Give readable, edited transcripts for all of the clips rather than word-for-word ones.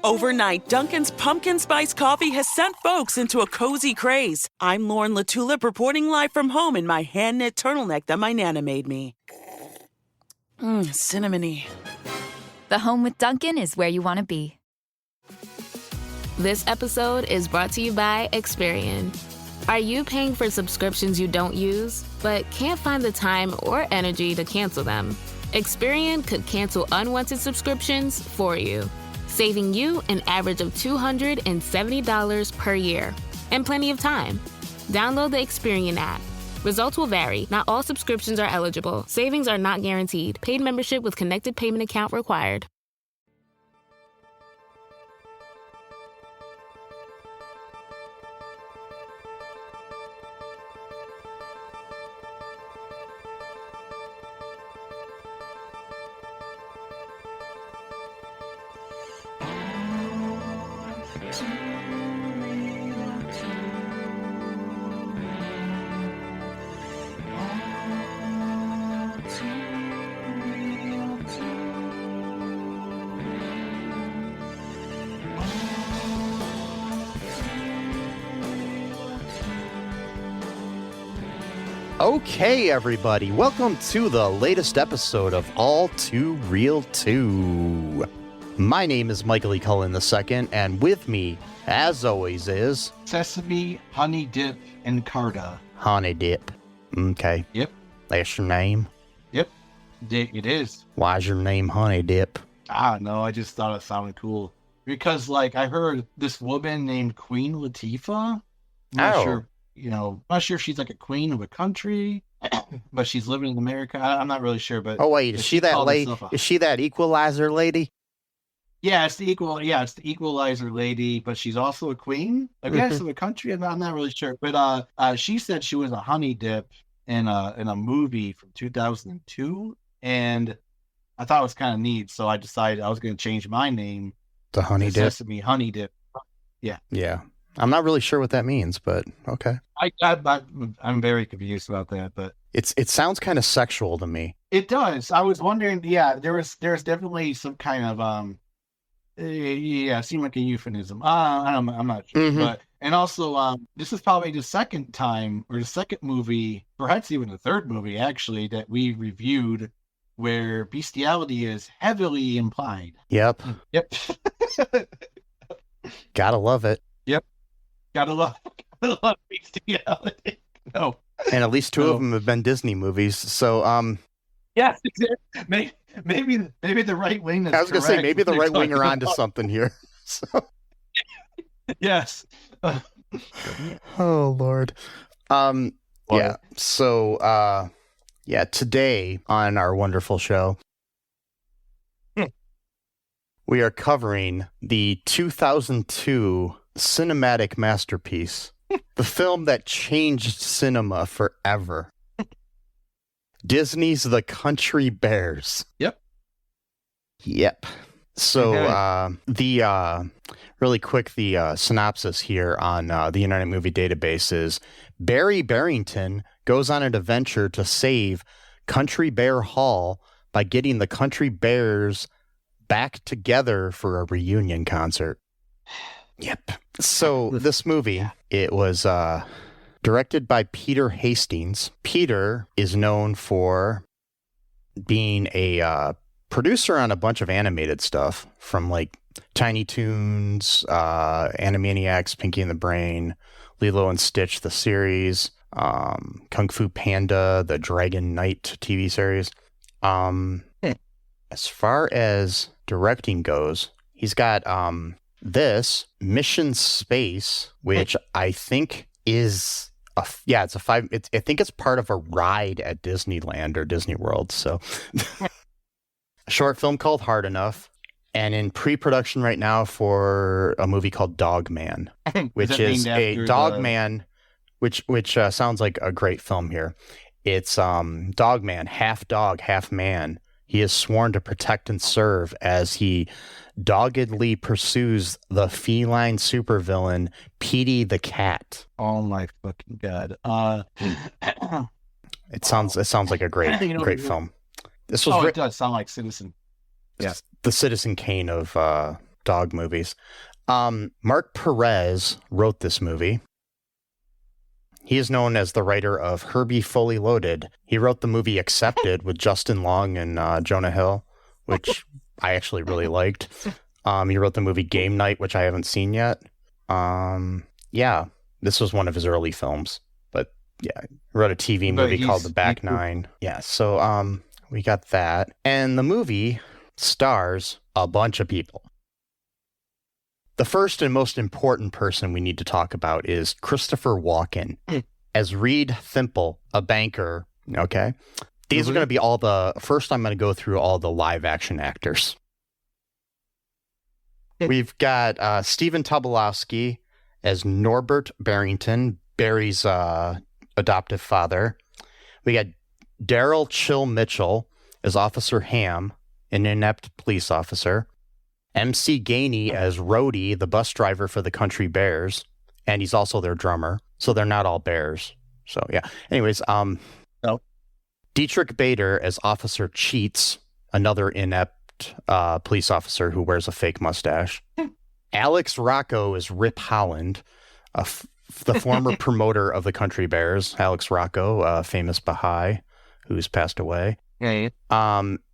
Overnight, Dunkin's Pumpkin Spice Coffee has sent folks into a cozy craze. I'm Lauren LaTulip reporting live from home in my hand-knit turtleneck that my Nana made me. Cinnamony. The home with Dunkin' is where you want to be. This episode is brought to you by Experian. Are you paying for subscriptions you don't use, but can't find the time or energy to cancel them? Experian could cancel unwanted subscriptions for you, saving you an average of $270 per year. And plenty of time. Download the Experian app. Results will vary. Not all subscriptions are eligible. Savings are not guaranteed. Paid membership with connected payment account required. Okay, everybody, welcome to the latest episode of All2ReelToo. My name is Michael E. Cullen II, and with me, as always, is... Sesame, Honey Dip, and Carta. Honey Dip. Okay. Yep. That's your name? Yep. It is. Why is your name Honey Dip? I don't know, I just thought it sounded cool. Because, I heard this woman named Queen Latifah. I'm not sure if she's like a queen of a country, but she's living in America. I'm not really sure, but... Oh, wait, is she that lady? Is she that equalizer lady? Yeah, it's the equalizer lady, but she's also a queen, I guess, of a country. I'm not really sure, but she said she was a honey dip in a movie from 2002, and I thought it was kind of neat, so I decided I was going to change my name to Honey Dip. Sesame Honey Dip. Yeah. Yeah. I'm not really sure what that means, but okay. I'm very confused about that, but it sounds kind of sexual to me. It does. I was wondering. Yeah, there's definitely some kind of it seemed like a euphemism. I'm not sure, but and also this is probably the second time or the second movie, perhaps even the third movie actually that we reviewed where bestiality is heavily implied. Yep. Gotta love it. Yep. Gotta love bestiality. No. And at least two of them have been Disney movies. So, yes, maybe the right wing. I was gonna say maybe the right wing are onto something here. So. Yes. Oh Lord. Yeah. So, today on our wonderful show, we are covering the 2002 cinematic masterpiece, the film that changed cinema forever. Disney's The Country Bears. Yep. So, really quick, the synopsis here on the Internet Movie Database is Beary Barrington goes on an adventure to save Country Bear Hall by getting the Country Bears back together for a reunion concert. Yep. So this movie, it was directed by Peter Hastings. Peter is known for being a producer on a bunch of animated stuff from like Tiny Toons, Animaniacs, Pinky and the Brain, Lilo and Stitch, the series, Kung Fu Panda, the Dragon Knight TV series. As far as directing goes, he's got this Mission Space, which I think is I think it's part of a ride at Disneyland or Disney World. So a short film called Hard Enough, and in pre-production right now for a movie called Dog Man, which is a Dog Man, which sounds like a great film here. It's Dog Man, half dog, half man. He is sworn to protect and serve as he doggedly pursues the feline supervillain Petey the Cat. Oh my fucking god! It sounds like a great film. This was it does sound like Citizen. Yeah, the Citizen Kane of dog movies. Mark Perez wrote this movie. He is known as the writer of Herbie Fully Loaded. He wrote the movie Accepted with Justin Long and Jonah Hill, which I actually really liked. He wrote the movie Game Night, which I haven't seen yet. Yeah, this was one of his early films. But yeah, he wrote a TV movie called The Back Nine. Yeah, so we got that. And the movie stars a bunch of people. The first and most important person we need to talk about is Christopher Walken as Reed Thimple, a banker. Okay. These are going to be first I'm going to go through all the live action actors. We've got Stephen Tobolowsky as Norbert Barrington, Barry's adoptive father. We got Daryl Chill Mitchell as Officer Hamm, an inept police officer. C.Gainey as Roadie, the bus driver for the Country Bears, and he's also their drummer. So they're not all bears. So yeah. Anyways, No. Dietrich Bader as Officer Cheets, another inept police officer who wears a fake mustache. Alex Rocco is Rip Holland, the former promoter of the Country Bears. Alex Rocco, a famous Baha'i who's passed away. Yeah.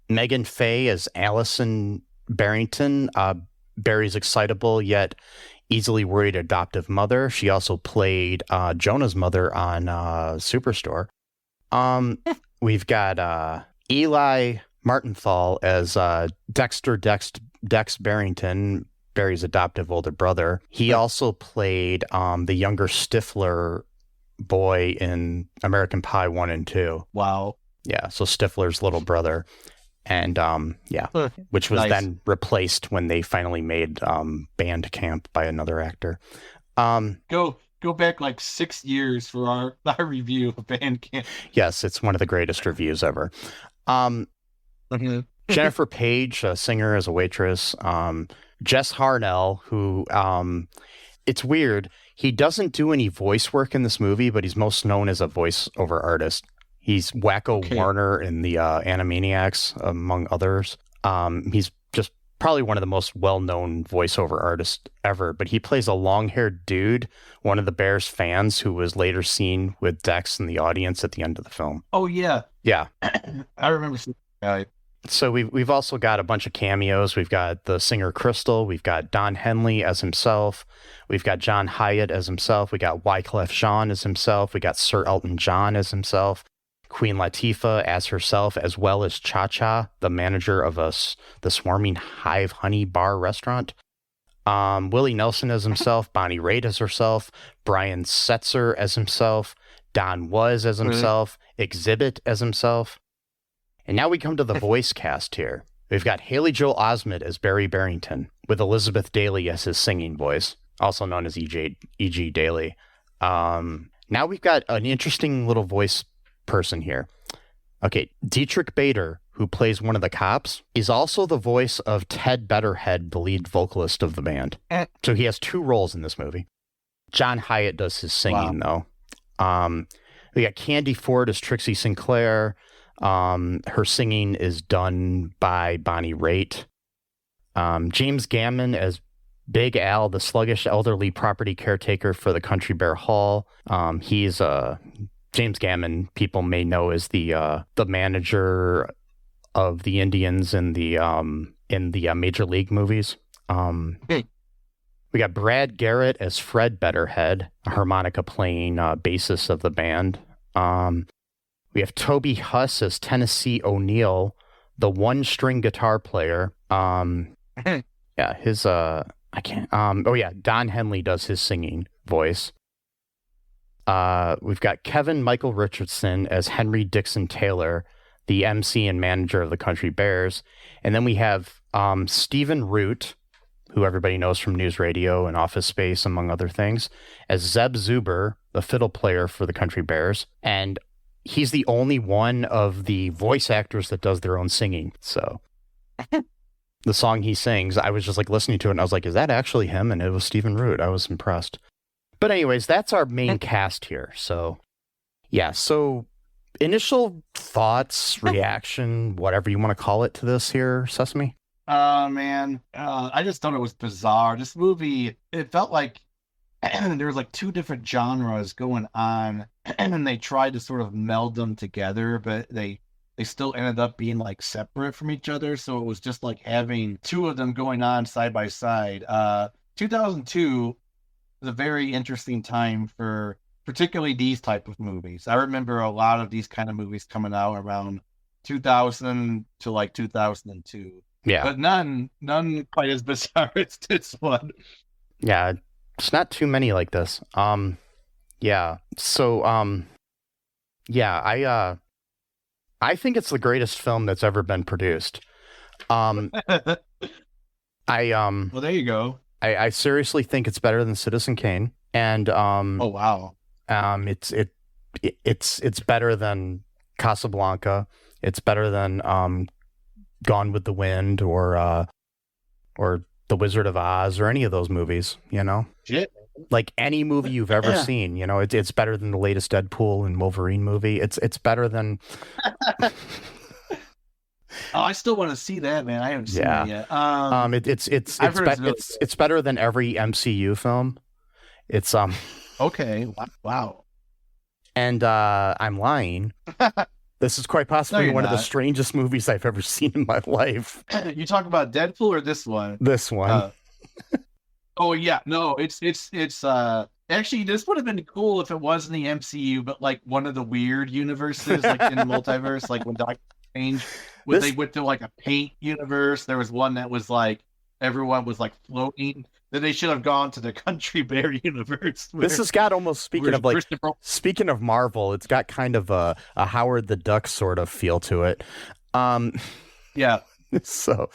Megan Faye as Allison Barrington, Barry's excitable yet easily worried adoptive mother. She also played Jonah's mother on Superstore. We've got Eli Martenthal as Dexter Dex Barrington, Barry's adoptive older brother. He also played the younger Stifler boy in American Pie 1 and 2. Wow. Yeah, so Stifler's little brother. And which was then replaced when they finally made Band Camp by another actor. Go back like 6 years for our review of Band Camp. Yes, it's one of the greatest reviews ever. Jennifer Page, a singer as a waitress. Jess Harnell, who it's weird. He doesn't do any voice work in this movie, but he's most known as a voiceover artist. He's Wacko Warner in the Animaniacs, among others. He's just probably one of the most well-known voiceover artists ever, but he plays a long-haired dude, one of the Bears fans who was later seen with Dex in the audience at the end of the film. Oh, yeah. Yeah. I remember seeing that. So we've also got a bunch of cameos. We've got the singer Crystal. We've got Don Henley as himself. We've got John Hyatt as himself. We got Wyclef Jean as himself. We got Sir Elton John as himself. Queen Latifah as herself, as well as Cha-Cha, the manager of the Swarming Hive Honey Bar restaurant. Willie Nelson as himself, Bonnie Raitt as herself, Brian Setzer as himself, Don Was as himself, Exhibit as himself. And now we come to the voice cast here. We've got Haley Joel Osment as Beary Barrington, with Elizabeth Daily as his singing voice, also known as E.G. Daily. Now we've got an interesting little voice person here. Okay, Dietrich Bader, who plays one of the cops, is also the voice of Ted Betterhead, the lead vocalist of the band. So he has 2 roles in this movie. John Hyatt does his singing, though. We got Candy Ford as Trixie Sinclair. Her singing is done by Bonnie Raitt. James Gammon as Big Al, the sluggish elderly property caretaker for the Country Bear Hall. He's James Gammon, people may know as the manager of the Indians in the Major League movies. We got Brad Garrett as Fred Betterhead, a harmonica playing bassist of the band. We have Toby Huss as Tennessee O'Neill, the one-string guitar player. Don Henley does his singing voice. We've got Kevin Michael Richardson as Henry Dixon Taylor, the MC and manager of the Country Bears. And then we have Stephen Root, who everybody knows from News Radio and Office Space, among other things, as Zeb Zuber, the fiddle player for the Country Bears. And he's the only one of the voice actors that does their own singing. So the song he sings, I was just like listening to it and I was like, is that actually him? And it was Stephen Root. I was impressed. But anyways, that's our main cast here. So yeah, so initial thoughts, reaction, whatever you want to call it to this here, Sesame? Man, I just thought it was bizarre. This movie, it felt like there was like two different genres going on, and they tried to sort of meld them together, but they still ended up being like separate from each other. So it was just like having two of them going on side by side. 2002 was a very interesting time for particularly these type of movies. I remember a lot of these kind of movies coming out around 2000 to like 2002. Yeah. But none quite as bizarre as this one. Yeah, it's not too many like this. Yeah. So, yeah, I think it's the greatest film that's ever been produced. Well, there you go. I seriously think it's better than Citizen Kane, and Oh wow. It's better than Casablanca. It's better than Gone with the Wind or The Wizard of Oz or any of those movies, you know? Shit. Like any movie you've ever seen, you know, it's better than the latest Deadpool and Wolverine movie. It's better than Oh, I still want to see that, man. I haven't seen it yet. It's better than every MCU film. It's okay. Wow. And I'm lying. This is quite possibly one of the strangest movies I've ever seen in my life. You talk about Deadpool or this one? This one. Oh yeah, no, it's actually this would have been cool if it wasn't the MCU, but like one of the weird universes, like in the multiverse, like when Doctor Strange, when they went to like a paint universe, there was one that was like everyone was like floating. Then they should have gone to the Country Bear universe. This has got almost speaking of Marvel, it's got kind of a Howard the Duck sort of feel to it. Yeah. So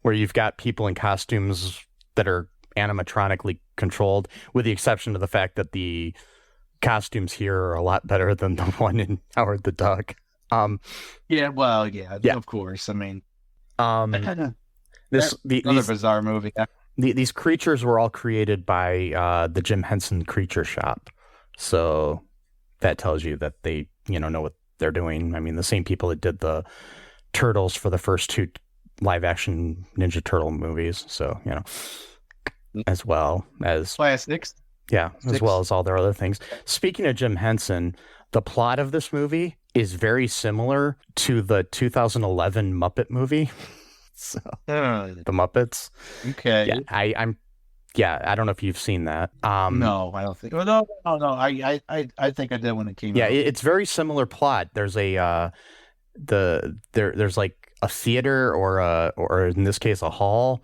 where you've got people in costumes that are animatronically controlled, with the exception of the fact that the costumes here are a lot better than the one in Howard the Duck. Yeah, of course. I mean, another bizarre movie. These creatures were all created by the Jim Henson Creature Shop, so that tells you that they, know what they're doing. I mean, the same people that did the Turtles for the first two live-action Ninja Turtle movies, so as well as classics. Yeah, as well as all their other things. Speaking of Jim Henson, the plot of this movie is very similar to the 2011 Muppet movie. So, the Muppets. Okay. Yeah, I don't know if you've seen that. No, I don't think. No. I think I did when it came out. Yeah, it's very similar plot. There's there's like a theater or in this case a hall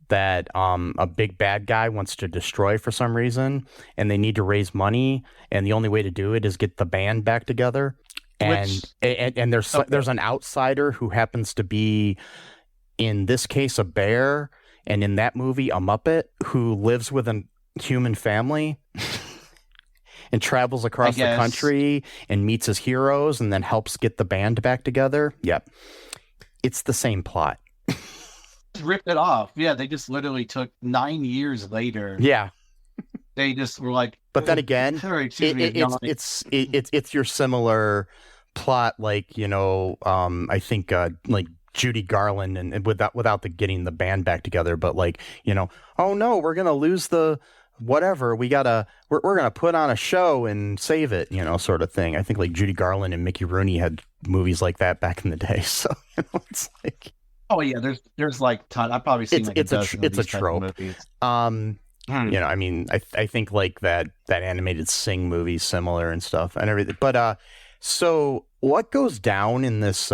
that a big bad guy wants to destroy for some reason, and they need to raise money, and the only way to do it is get the band back together. And there's an outsider who happens to be, in this case, a bear, and in that movie, a Muppet who lives with a human family and travels across the country and meets his heroes and then helps get the band back together. Yep. It's the same plot. Ripped it off. Yeah, they just literally took 9 years later. Yeah. They just were like... But then again, it's your similar plot, like, I think like Judy Garland and without getting the band back together, but like, oh no, we're gonna lose the whatever, we're gonna put on a show and save it, sort of thing. I think like Judy Garland and Mickey Rooney had movies like that back in the day. So it's like, oh yeah, there's like ton. I've probably seen it's a trope. I mean, I think like that animated Sing movie similar and stuff and everything. But so what goes down in this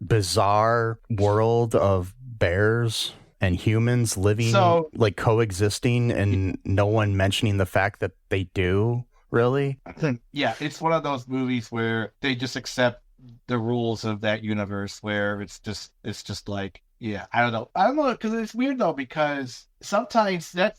bizarre world of bears and humans living like coexisting and no one mentioning the fact that they do, really? Yeah, it's one of those movies where they just accept the rules of that universe, where it's just like, yeah, I don't know, because it's weird though, because sometimes that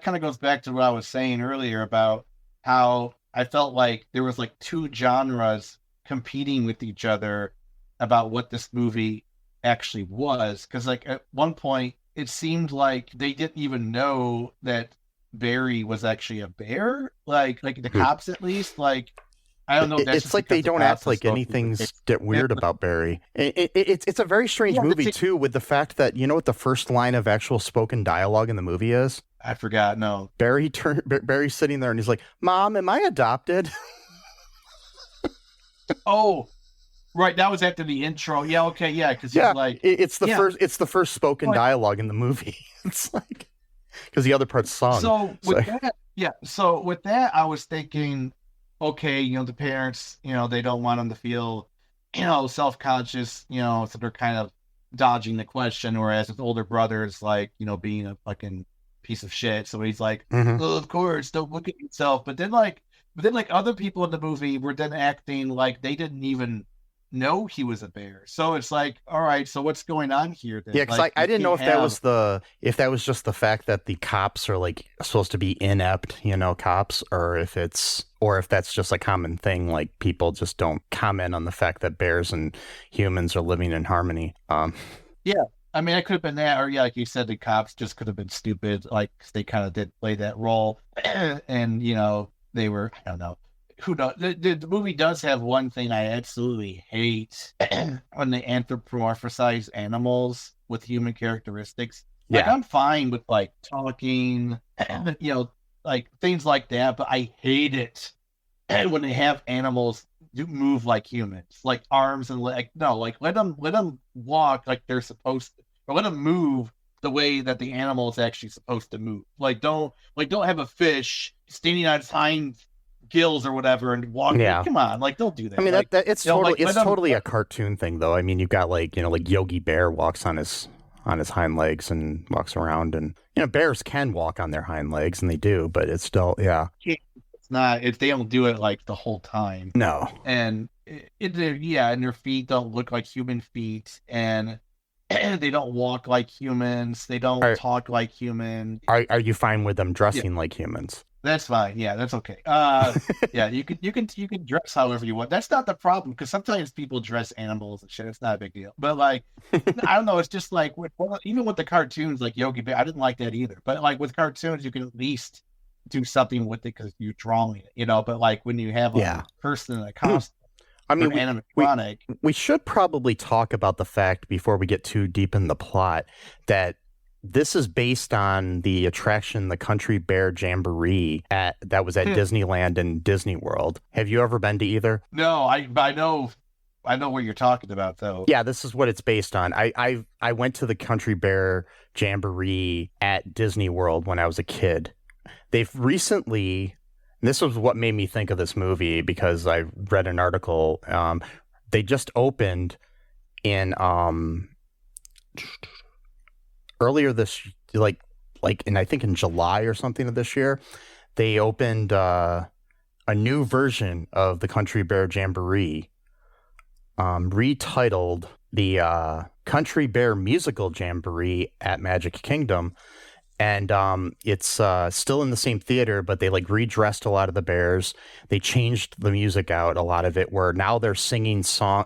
kind of goes back to what I was saying earlier about how I felt like there was like two genres competing with each other about what this movie actually was, because like at one point it seemed like they didn't even know that Barry was actually a bear, like the cops at least, like I don't know. That's It's just like they because the don't cops act are like supposed to anything's get weird about Barry. It's a very strange Yeah, movie too, with the fact that you know what the first line of actual spoken dialogue in the movie is. I forgot. No. Barry's sitting there and he's like, "Mom, am I adopted?" Oh, right. That was after the intro. Yeah. Okay. Yeah. Because Yeah, he's like, it's the yeah. first. It's the first spoken Like- dialogue in the movie. It's like because the other part's sung. So with that, yeah. So with that, I was thinking, okay, you know, the parents, you know, they don't want them to feel, you know, self-conscious, you know, so they're kind of dodging the question. Whereas his older brother is like, you know, being a fucking piece of shit. So he's like, Mhm. oh, of course, don't look at yourself. But then like other people in the movie were then acting like they didn't even know he was a bear. So it's like, all right, so what's going on here then? Yeah, because Like, I you didn't know if can't that was just the fact that the cops are like supposed to be inept, you know, cops, or if that's just a common thing, like people just don't comment on the fact that bears and humans are living in harmony. Yeah, I mean, it could have been that, or yeah, like you said, the cops just could have been stupid, like 'cause they kind of did play that role, and you know, they were, I don't know, who knows? The movie does have one thing I absolutely hate when they anthropomorphize animals with human characteristics. Like, Yeah. I'm fine with like talking, you know, like things like that, but I hate it when they have animals do move like humans, like arms and like no, like let them walk like they're supposed to, or let them move the way that the animal is actually supposed to move. Like don't have a fish standing on its hind gills or whatever and walk. Yeah. Come on, like don't do that. I mean, like, it's you know, totally like, let it's them- totally a cartoon thing, though. I mean, you've got like like Yogi Bear walks on his hind legs and walks around, and bears can walk on their hind legs, and they do, but it's still It's not. They don't do it like the whole time. no. And and their feet don't look like human feet, and they don't walk like humans. They don't talk like human. Are you fine with them dressing like humans? That's fine. Yeah, that's okay. Yeah, you can dress however you want. That's not the problem, because sometimes people dress animals and shit. It's not a big deal. But like, I don't know. It's just like even with the cartoons, like Yogi Bear, I didn't like that either. But like with cartoons, you can at least do something with it because you're drawing it, But like when you have a person in a costume, I mean, animatronic. We should probably talk about the fact before we get too deep in the plot that this is based on the attraction, the Country Bear Jamboree that was at Disneyland and Disney World. Have you ever been to either? No, I know what you're talking about though. Yeah, this is what it's based on. I went to the Country Bear Jamboree at Disney World when I was a kid. They've recently, and this was what made me think of this movie because I read an article. They just opened in earlier this, like in I think in July or something of this year, they opened a new version of the Country Bear Jamboree, retitled the Country Bear Musical Jamboree at Magic Kingdom. And it's still in the same theater, but they like redressed a lot of the bears. They changed the music out, a lot of it, where now they're singing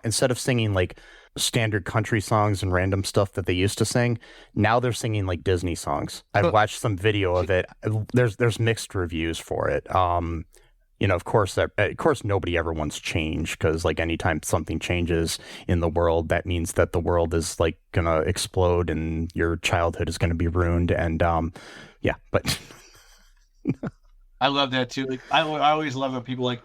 instead of singing like standard country songs and random stuff that they used to sing. Now they're singing like Disney songs. I've watched some video of it. There's mixed reviews for it. Of course nobody ever wants change, because like anytime something changes in the world, that means that the world is like gonna explode and your childhood is gonna be ruined. And but I love that too. Like I always love when people like,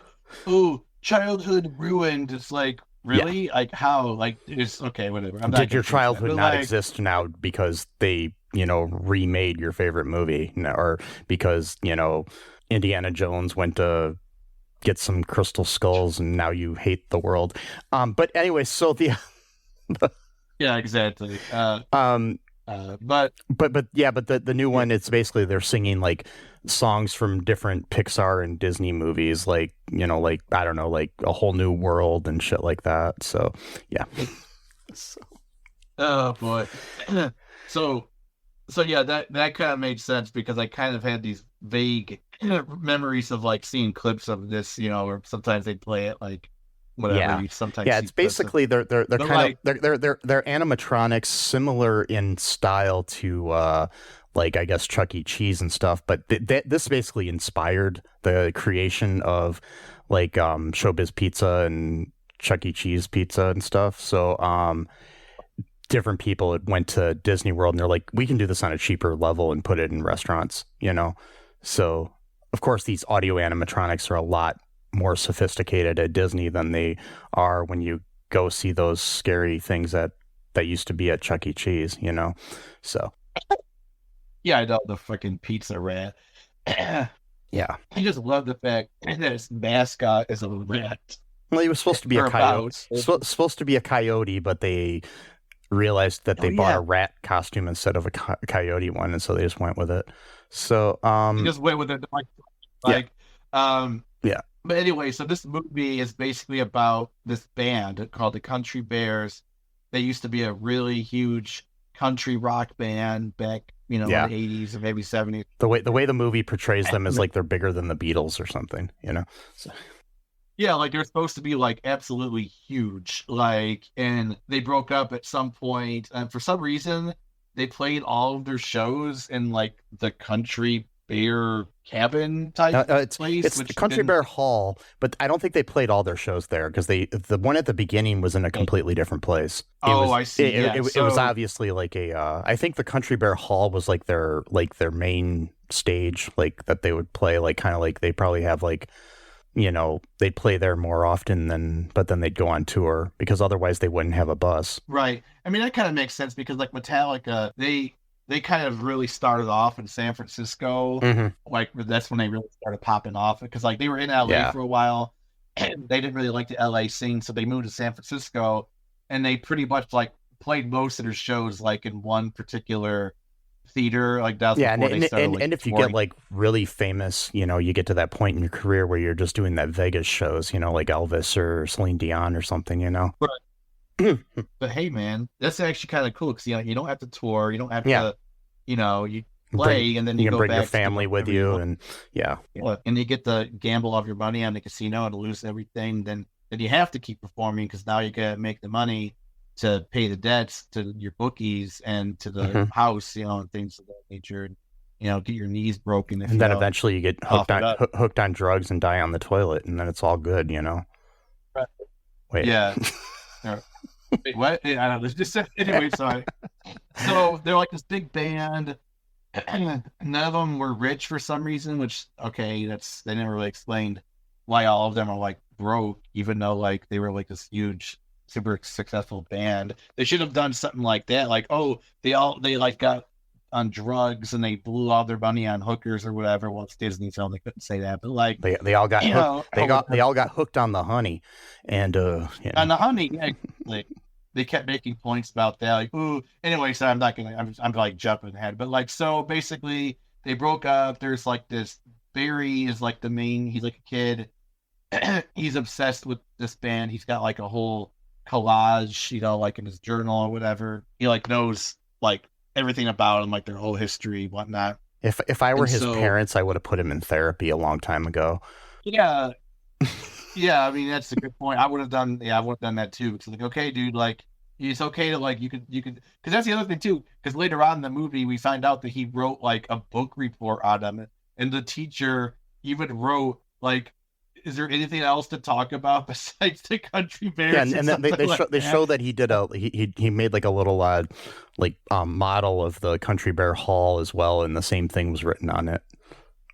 oh, childhood ruined. It's like, really? Like how? Like it's okay, whatever. Did your childhood not exist now because they remade your favorite movie, or because Indiana Jones went to get some crystal skulls and now you hate the world? But anyway, so the yeah, exactly. But the new one, it's basically they're singing like songs from different Pixar and Disney movies, like like I don't know, like A Whole New World and shit like that. So yeah. Oh boy. So yeah, that kind of made sense, because I kind of had these vague memories of like seeing clips of this, or sometimes they play it like whatever. Yeah, you sometimes it's basically they're kind of they're animatronics similar in style to like, I guess, Chuck E. Cheese and stuff. But this basically inspired the creation of, like, Showbiz Pizza and Chuck E. Cheese Pizza and stuff. So different people went to Disney World and they're like, we can do this on a cheaper level and put it in restaurants, you know? So, of course, these audio animatronics are a lot more sophisticated at Disney than they are when you go see those scary things that used to be at Chuck E. Cheese, you know? So. Yeah, I know, the fucking pizza rat. Yeah. I just love the fact that his mascot is a rat. Well, he was supposed to be a coyote. Supposed to be a coyote, but they realized that they bought a rat costume instead of a coyote one, and so they just went with it. So they just went with it, yeah. But anyway, so this movie is basically about this band called the Country Bears. They used to be a really huge country rock band back, in the 80s or maybe 70s. The way the movie portrays them is like they're bigger than the Beatles or something, you know? So. Yeah, like they're supposed to be like absolutely huge, like, and they broke up at some point, and for some reason they played all of their shows in like the Country Bear cabin type place. It's the Country Bear Hall, but I don't think they played all their shows there because the one at the beginning was in a completely different place. I see. It was obviously like I think the Country Bear Hall was like their main stage, like that they would play, like kind of like they probably have like, they'd play there more often but then they'd go on tour because otherwise they wouldn't have a bus. Right. I mean, that kind of makes sense because like Metallica, they kind of really started off in San Francisco. Mm-hmm. Like that's when they really started popping off because like they were in LA for a while and they didn't really like the LA scene. So they moved to San Francisco and they pretty much like played most of their shows like in one particular theater. Like that's before they started, and if you get like really famous, you get to that point in your career where you're just doing that Vegas shows, like Elvis or Celine Dion or something, Right. But hey, man, that's actually kind of cool because you don't have to tour, you don't have to, you play, and then you can go bring back your family with you, and and you get to gamble all your money on the casino and lose everything. Then you have to keep performing because now you gotta make the money to pay the debts to your bookies and to the house, and things of that nature. Get your knees broken, and then eventually you get hooked on drugs and die on the toilet, and then it's all good, Right. Wait. Yeah. Wait, what? I don't know. Just anyway, sorry. So they're like this big band. None of them were rich for some reason, which they never really explained why all of them are like broke, even though like they were like this huge, super successful band. They should have done something like that, like they like got on drugs and they blew all their money on hookers or whatever. Well, it's Disney, so they couldn't say that, but like they all got hooked. They all got hooked on the honey, and on the honey. They kept making points about that, like, ooh. Anyway, so I'm like jumping ahead, but like, so basically they broke up. There's like this Beary is like the main. He's like a kid. He's obsessed with this band. He's got like a whole collage, like in his journal or whatever. He like knows like everything about him, like their whole history, whatnot. If I were his parents, I would have put him in therapy a long time ago. Yeah. Yeah, I mean that's a good point. I would have done that too. It's like, okay, dude, like it's okay to like you could because that's the other thing too. Because later on in the movie, we find out that he wrote like a book report on them, and the teacher even wrote like, "Is there anything else to talk about besides the Country Bears?" Yeah, and then they show that he did he made like a little model of the Country Bear Hall as well, and the same thing was written on it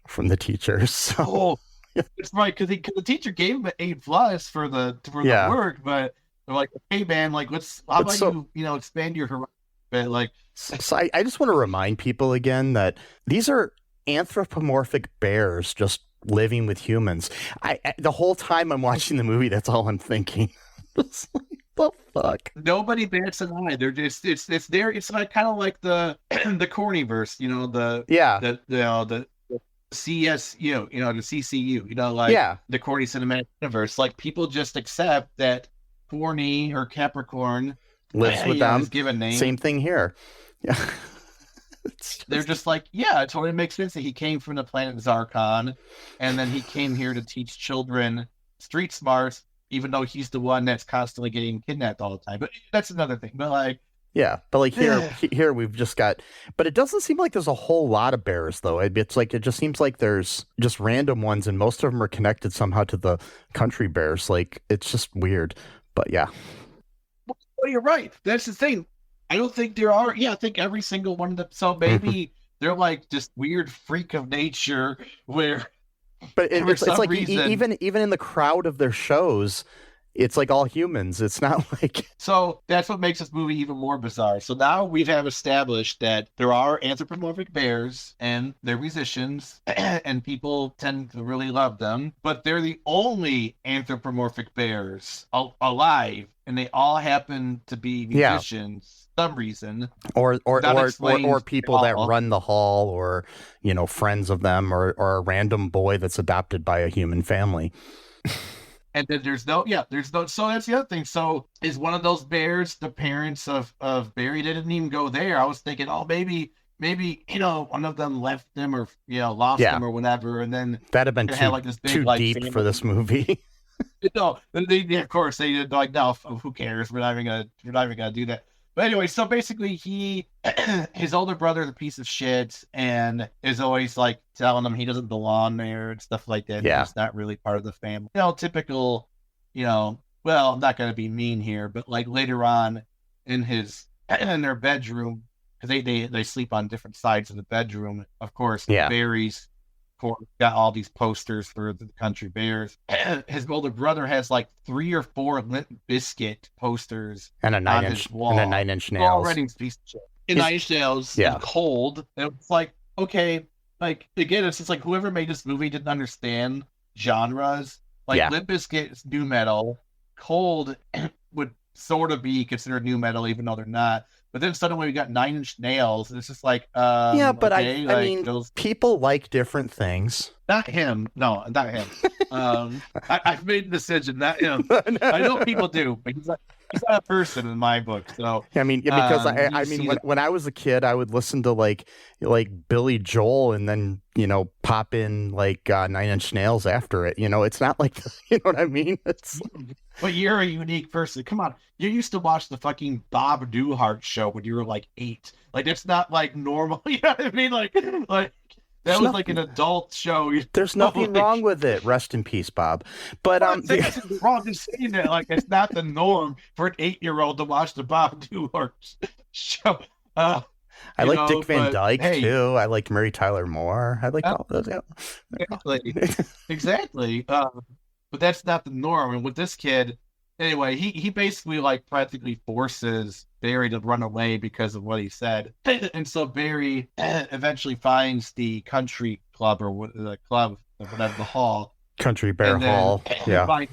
from the teacher. So. It's right because the teacher gave him an A+ for the work, but they're like, "Hey man, like how about you expand your horizon?" But like, so I just want to remind people again that these are anthropomorphic bears just living with humans. The whole time I'm watching the movie, that's all I'm thinking. It's like, the fuck? Nobody bats an eye. They're just it's there. It's like kind of like the cornyverse, the CSU, the CCU, the corny cinematic universe. Like people just accept that Corny or Capricorn lives with them. Given name. Same thing here. Yeah. They're just like, yeah, it totally makes sense that he came from the planet Zarkon, and then he came here to teach children street smarts, even though he's the one that's constantly getting kidnapped all the time. But that's another thing. But like, Yeah, but like here we've just got, but it doesn't seem like there's a whole lot of bears though. It's like, it just seems like there's just random ones, and most of them are connected somehow to the country bears. Like, it's just weird, but yeah. Well, you're right. That's the thing. I don't think there are. Yeah, I think every single one of them. So maybe they're like this weird freak of nature where. But it's like even in the crowd of their shows, it's like all humans. It's not like. So that's what makes this movie even more bizarre. So now we have established that there are anthropomorphic bears and they're musicians and people tend to really love them, but they're the only anthropomorphic bears alive, and they all happen to be musicians for some reason. Or people that run the hall, or, you know, friends of them, or a random boy that's adopted by a human family. And then there's no, so that's the other thing. So is one of those bears the parents of Beary? They didn't even go there. I was thinking, oh, maybe, you know, one of them left them, or, you know, lost them or whatever. And then that'd have been too deep family for this movie. No, of course they did, like, no, who cares? We're not even gonna do that. But anyway, so basically his older brother is a piece of shit and is always like telling him he doesn't belong there and stuff like that. Yeah. He's not really part of the family. You know, typical, you know, well, I'm not going to be mean here, but like later on in their bedroom, because they sleep on different sides of the bedroom. Of course, Barry's got all these posters for the country bears. His older brother has like 3 or 4 Limp Bizkit posters and a 9-inch wall. And a 9-inch nails. Already piece of shit. And 9-inch nails. Yeah. And Cold. And it's like, okay, like again, it's just like whoever made this movie didn't understand genres. Like Limp Bizkit is new metal. Cold would sort of be considered new metal, even though they're not. But then suddenly we got 9-inch nails, and it's just like, but okay, I mean, people like different things. Not him. No, not him. I've made the decision, not him. I know people do, but he's not a person in my book. So I mean, because when I was a kid, I would listen to like Billy Joel, and then, you know, pop in like 9-inch nails after it. You know, it's not like, you know what I mean? It's. But you're a unique person. Come on. You used to watch the fucking Bob Newhart show when you were like 8. Like, it's not like normal. You know what I mean? Like that was like an adult show. There's nothing wrong with it. Rest in peace, Bob. But it's wrong in saying that. Like, it's not the norm for an 8-year-old to watch the Bob Newhart show. I like Dick Van Dyke too. I like Mary Tyler Moore. I like all those. Yeah. Exactly. But that's not the norm. And with this kid, anyway, he basically like practically forces Barry to run away because of what he said. And so Barry eventually finds the country club, or the club, or whatever, the hall. Country Bear Hall. The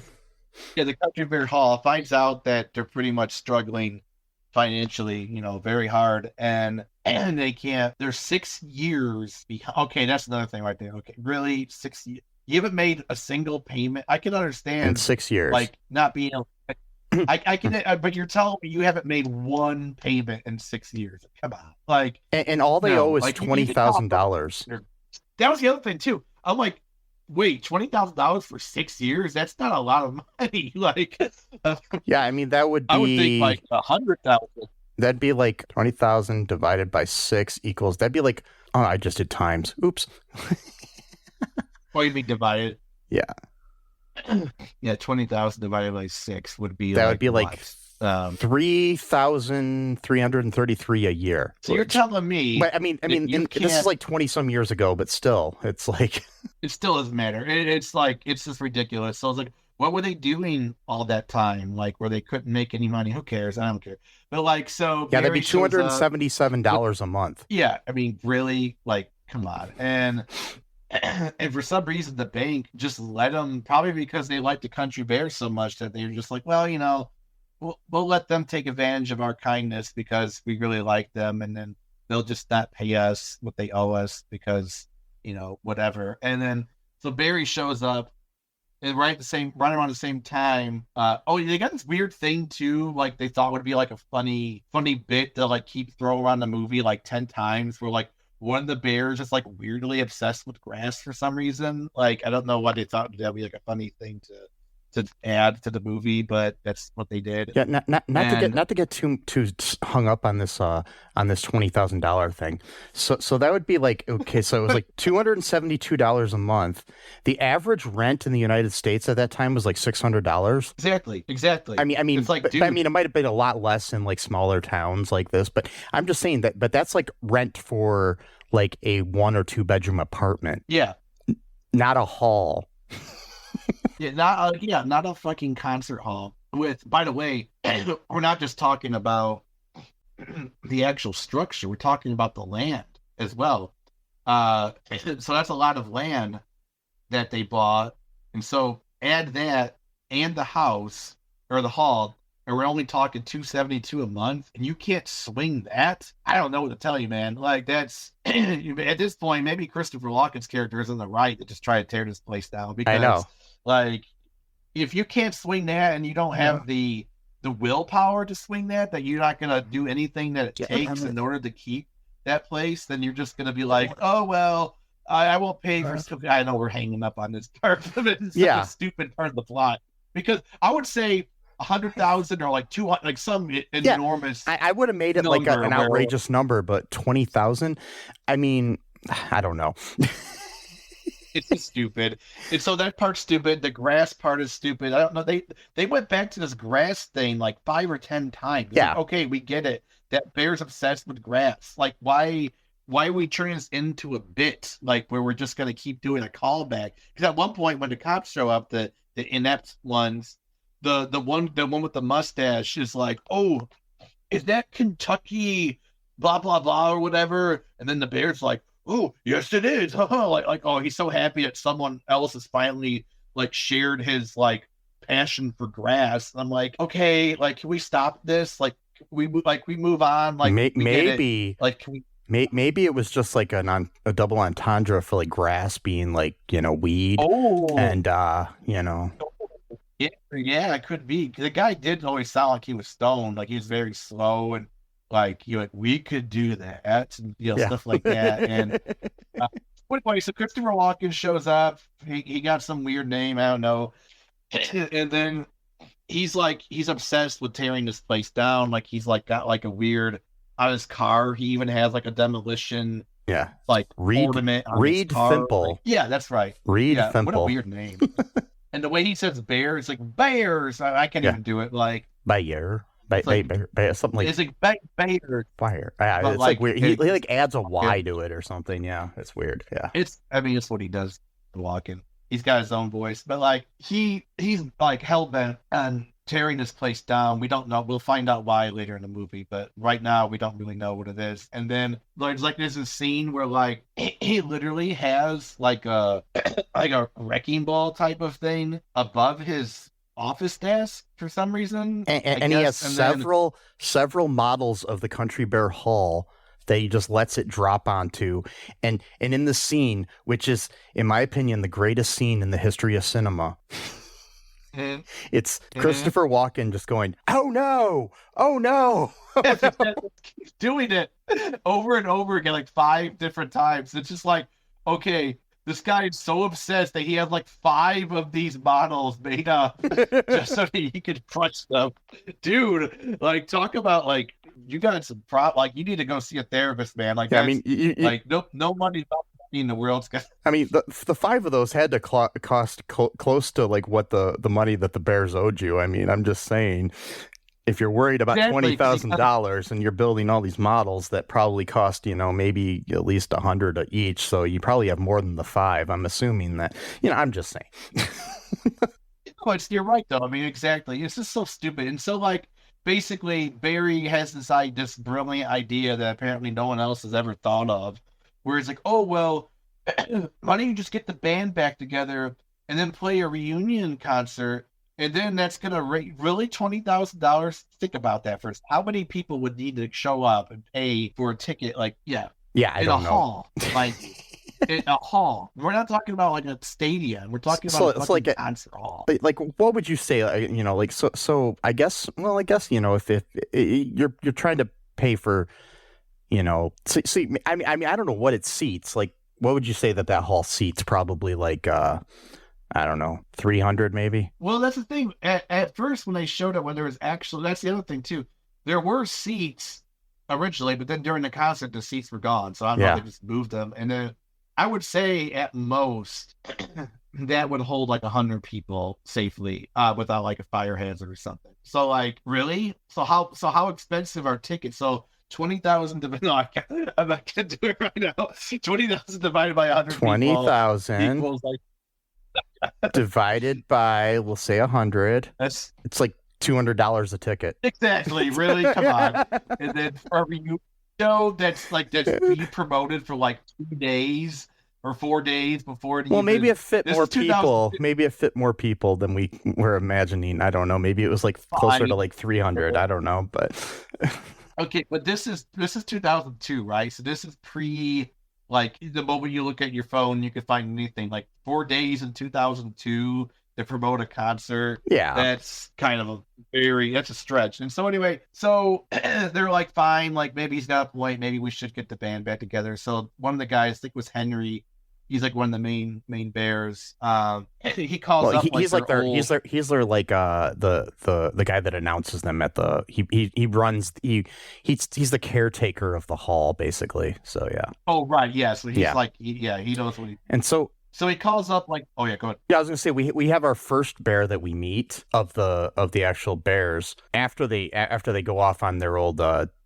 Country Bear Hall, finds out that they're pretty much struggling financially, you know, very hard. And they can't, they're 6 years behind. Okay, that's another thing right there. Okay, really? 6 years? You haven't made a single payment? I can understand. In 6 years. Like, not being able. I can, but you're telling me you haven't made one payment in 6 years. Come on. Like, and all they owe is $20,000. That was the other thing, too. I'm like, wait, $20,000 for 6 years? That's not a lot of money. Like, yeah, I mean, that would be. I would think like 100,000. That'd be like 20,000 divided by 6 equals. That'd be like, oh, I just did times. Oops. Well, you'd be divided. Yeah. Yeah, 20,000 divided by 6 would be. That like, would be like 3,333 a year. So you're telling me? But I mean, this is like 20 some years ago, but still, it's like it still doesn't matter. It's like, it's just ridiculous. So I was like, what were they doing all that time? Like, where they couldn't make any money? Who cares? I don't care. But like, so yeah, that'd be $277 a month. Yeah, I mean, really, like, come on. And for some reason, the bank just let them, probably because they like the country bears so much that they're just like, well, you know, we'll let them take advantage of our kindness because we really like them, and then they'll just not pay us what they owe us because, you know, whatever. And then so Barry shows up, and right around the same time. They got this weird thing too, like they thought would be like a funny bit to like keep throwing around the movie like 10 times, where like one of the bears is like weirdly obsessed with grass for some reason. Like, I don't know why they thought that'd be like a funny thing to add to the movie, but that's what they did. Yeah, not to get too hung up on this $20,000 thing. So that would be like, okay, so it was like $272 a month. The average rent in the United States at that time was like $600. Exactly. I mean, it's like, but, dude, I mean, it might have been a lot less in like smaller towns like this, but I'm just saying that. But that's like rent for like a 1 or 2 bedroom apartment. Yeah. Not a hall. Yeah, not a fucking concert hall. With, by the way, we're not just talking about the actual structure. We're talking about the land as well. So that's a lot of land that they bought, and so add that and the house or the hall, and we're only talking $272 a month, and you can't swing that. I don't know what to tell you, man. Like, that's at this point, maybe Christopher Walken's character is in the right to just try to tear this place down. Because, I know. Like, if you can't swing that and you don't have the willpower to swing that you're not gonna do anything that it takes in order to keep that place, then you're just gonna be like, oh well, I won't pay for stuff. I know we're hanging up on this part of it. It's such a stupid part of the plot, because I would say 100,000 or like 200, like some enormous. I would have made it like an outrageous number, but 20,000. I mean, I don't know. It's just stupid. And so that part's stupid. The grass part is stupid. I don't know. They went back to this grass thing like 5 or 10 times. Yeah. Like, okay, we get it. That bear's obsessed with grass. Like, why are we turning this into a bit? Like, where we're just gonna keep doing a callback? Because at one point when the cops show up, the inept ones, the one with the mustache is like, oh, is that Kentucky blah blah blah or whatever? And then the bear's like, oh, yes, it is. like, oh, he's so happy that someone else has finally like shared his like passion for grass. And I'm like, okay, like, can we stop this? Like, we move on. Like, maybe, like, can we? Maybe it was just like a double entendre for like grass being like, weed. Oh, and yeah, it could be. The guy did always sound like he was stoned. Like, he was very slow and. Like, we could do that, and stuff like that. And anyway, so Christopher Walken shows up. He got some weird name, I don't know. And then he's obsessed with tearing this place down. Like, he's like got like a weird on his car. He even has like a demolition, like ornament on his car. Thimple. Like, yeah, that's right. Thimple. What a weird name. And the way he says bear, it's like bears. I can't even do it. Like bear. Something like it's like Bader. Fire. It's like weird. He like adds a Y to it or something. Yeah, it's weird. Yeah, it's what he does. Walking. He's got his own voice, but like he's like hell bent on tearing this place down. We don't know. We'll find out why later in the movie, but right now we don't really know what it is. And then there's a scene where like he literally has like a wrecking ball type of thing above his office desk for some reason, and he has several models of the Country Bear Hall that he just lets it drop onto, and in the scene, which is in my opinion the greatest scene in the history of cinema, it's Christopher Walken just going, oh no, doing it over and over again like 5 different times. It's just like, okay, this guy is so obsessed that he has like 5 of these models made up just so that he could crush them. Dude, like, talk about like, you got some like, you need to go see a therapist, man. Like, yeah, I mean, like no money in the world's got. I mean, the 5 of those had to cost close to like what the money that the Bears owed you. I mean, I'm just saying. If you're worried about $20,000 and you're building all these models that probably cost, maybe at least $100 each, so you probably have more than the 5. I'm assuming that, I'm just saying. You're right though. I mean, exactly. It's just so stupid. And so like, basically, Barry has this brilliant idea that apparently no one else has ever thought of, where it's like, oh well, why don't you just get the band back together and then play a reunion concert? And then that's going to really $20,000. Think about that first. How many people would need to show up and pay for a ticket? Like, I don't know. Hall, like in a hall. We're not talking about like a stadium. We're talking about a concert hall. Like, what would you say? Like, so I guess. Well, I guess if you're trying to pay for, see, I mean, I don't know what it seats. Like, what would you say that hall seats? Probably like I don't know, 300 maybe. Well, that's the thing. At first, when they showed it, when there was actually, that's the other thing too. There were seats originally, but then during the concert, the seats were gone. So I don't know, they just moved them. And then I would say at most that would hold like 100 people safely, without like a fire hazard or something. So like, really? So how expensive are tickets? So 20,000 divided. No, I'm not gonna do it right now. 20,000 divided by 100. 20,000 equals like divided by, we'll say 100. it's like $200 a ticket. exactly. Really, come on. And then for a reunion show that's be promoted for like 2 days or 4 days before it. Well, maybe it fit this more is people. Maybe it fit more people than we were imagining. I don't know. Maybe it was like closer to like 300. I don't know, but okay. But this is 2002, right? So this is pre. Like the moment you look at your phone, you can find anything. Like 4 days in 2002 to promote a concert. Yeah, that's kind of that's a stretch. And so anyway, so they're like, fine, like maybe he's got a point. Maybe we should get the band back together. So one of the guys, I think it was Henry. He's like one of the main bears. He calls up. He's like their like the guy that announces them at the he runs he's the caretaker of the hall basically. So yeah. Oh right, yeah. So he's like he knows what he. And so he calls up like, oh yeah, go ahead. Yeah, I was gonna say we have our first bear that we meet of the actual bears after they go off on their old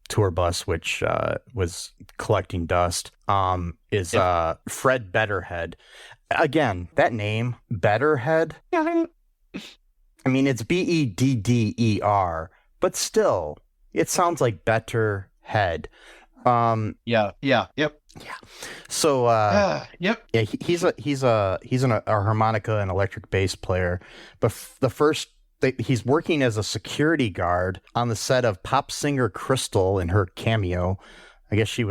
tour bus, which was collecting dust, is Fred Betterhead. Again, that name, Betterhead. I mean, it's Bedder, but still, it sounds like better head. Yep. So, yep. Yeah, he's a harmonica and electric bass player, but he's working as a security guard on the set of pop singer Crystal in her cameo. I guess she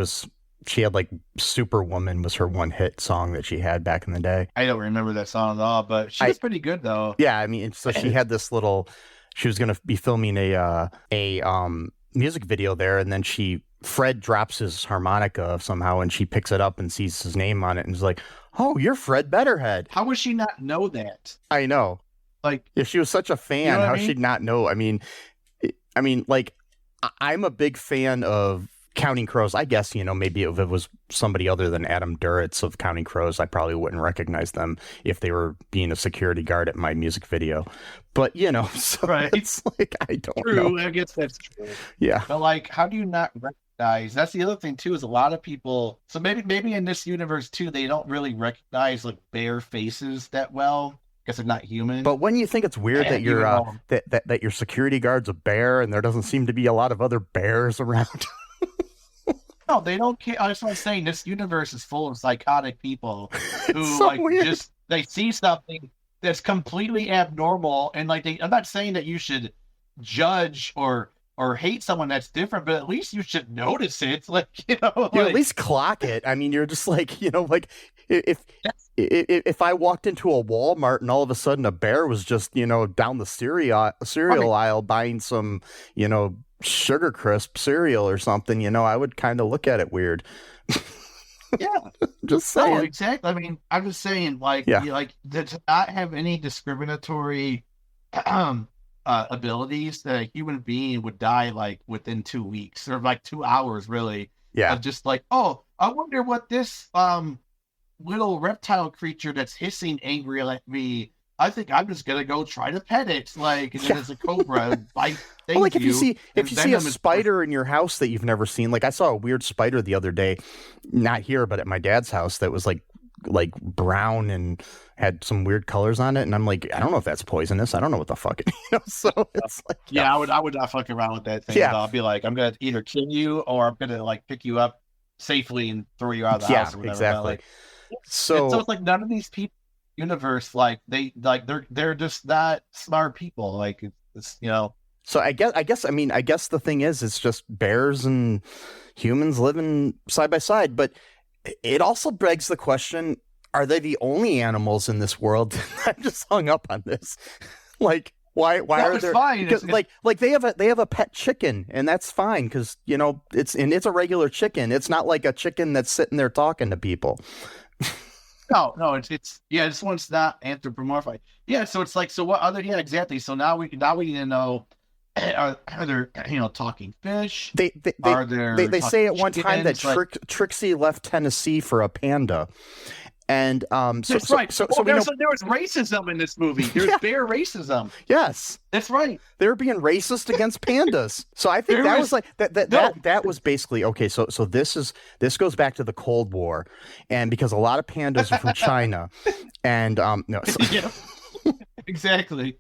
had like Superwoman was her one hit song that she had back in the day. I don't remember that song at all, but she was pretty good though. Yeah, I mean, so she had this she was going to be filming a music video there, and then Fred drops his harmonica somehow, and she picks it up and sees his name on it and is like, "Oh, you're Fred Betterhead." How would she not know that? I know. Like, if she was such a fan, you know how she'd not know? I mean, like, I'm a big fan of Counting Crows. I guess, maybe if it was somebody other than Adam Duritz of Counting Crows, I probably wouldn't recognize them if they were being a security guard at my music video. But, so right. It's like, I don't know. True, I guess that's true. Yeah. But, like, how do you not recognize? That's the other thing, too, is a lot of people, so maybe in this universe, too, they don't really recognize, like, bear faces that well. Because they're not human. But when you think it's weird that that your security guard's a bear and there doesn't seem to be a lot of other bears around. No, they don't care. That's what I'm saying. This universe is full of psychotic people who so weird. They see something that's completely abnormal, and like I'm not saying that you should judge or hate someone that's different, but at least you should notice it. Like, you at least clock it. I mean, you're just like, like if I walked into a Walmart and all of a sudden a bear was just, down the cereal aisle buying some, Sugar Crisp cereal or something, I would kind of look at it weird. Yeah. Just saying. Oh, exactly. I mean, I'm just saying, like, to not have any discriminatory abilities, that a human being would die like within 2 weeks or like 2 hours, really. Yeah. Just like, oh, I wonder what this little reptile creature that's hissing angry at me. I think I'm just gonna go try to pet it. Like, and then it's a cobra and bite. Well, like if you see a spider in your house that you've never seen, like I saw a weird spider the other day, not here but at my dad's house, that was like brown and had some weird colors on it, and I'm like, I don't know if that's poisonous. I don't know what the fuck it, So it's like, yeah, I would not fuck around with that thing. Yeah, I'll be like, I'm gonna either kill you or I'm gonna like pick you up safely and throw you out of the house or whatever. Exactly. Like, so it's like none of these people universe, like they're just not smart people. Like it's So I guess the thing is, it's just bears and humans living side by side, but it also begs the question, are they the only animals in this world? I'm just hung up on this. Like, why are there? Because like they have a pet chicken, and that's fine because it's a regular chicken. It's not like a chicken that's sitting there talking to people. No, it's this one's not anthropomorphized. Yeah, so it's like, so what other? Yeah, exactly. So now we need to know. Are there talking fish? They say at one time that like, Trixie left Tennessee for a panda, and that's right. So there was racism in this movie. There's bare racism. Yes, that's right. They were being racist against pandas. So I think was like that was basically okay. So this goes back to the Cold War, and because a lot of pandas are from China, and yeah, exactly.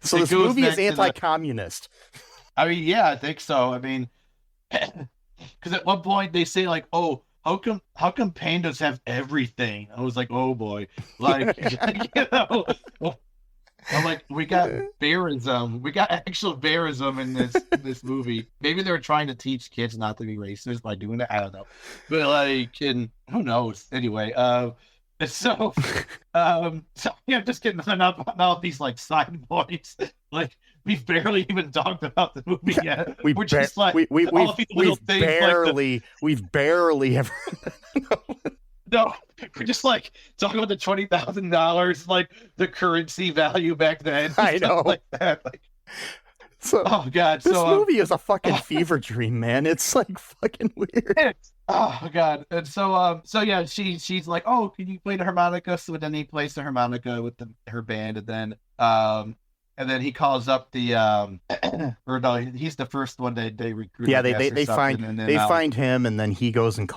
So this movie is anti-communist. I mean, yeah, I think so. I mean, because at one point they say like, "Oh, how come pandas have everything?" I was like, "Oh boy!" Like, I'm like, we got bearism. We got actual bearism in this movie. Maybe they were trying to teach kids not to be racist by doing that. I don't know, but like, and who knows? Anyway, so yeah, just getting up on all these like side points. Like we've barely even talked about the movie yet. We're just like we've barely ever. No, we're just like talking about the $20,000, like the currency value back then. I know, like that. Like, so, oh god, this movie is a fucking fever dream, man. It's like fucking weird. Oh god, and so yeah, she's like, oh, can you play the harmonica? So then he plays the harmonica with her band, and then he calls up the or no, he's the first one they recruit. Yeah, they find him, and then he goes and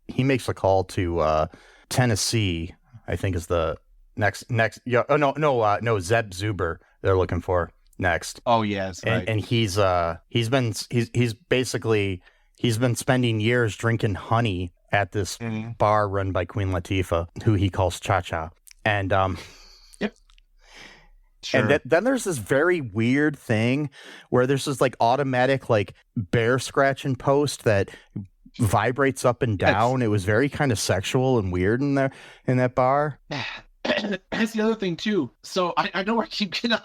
he makes a call to Tennessee. I think is the next. Yeah, oh no, Zeb Zuber they're looking for next. Oh yes, right. And he's been spending years drinking honey at this bar run by Queen Latifah, who he calls Cha Cha. And yep. Sure. And then there's this very weird thing where there's this like automatic like bear scratching post that vibrates up and down. It was very kind of sexual and weird in that bar. That's the other thing too. So I know I keep getting up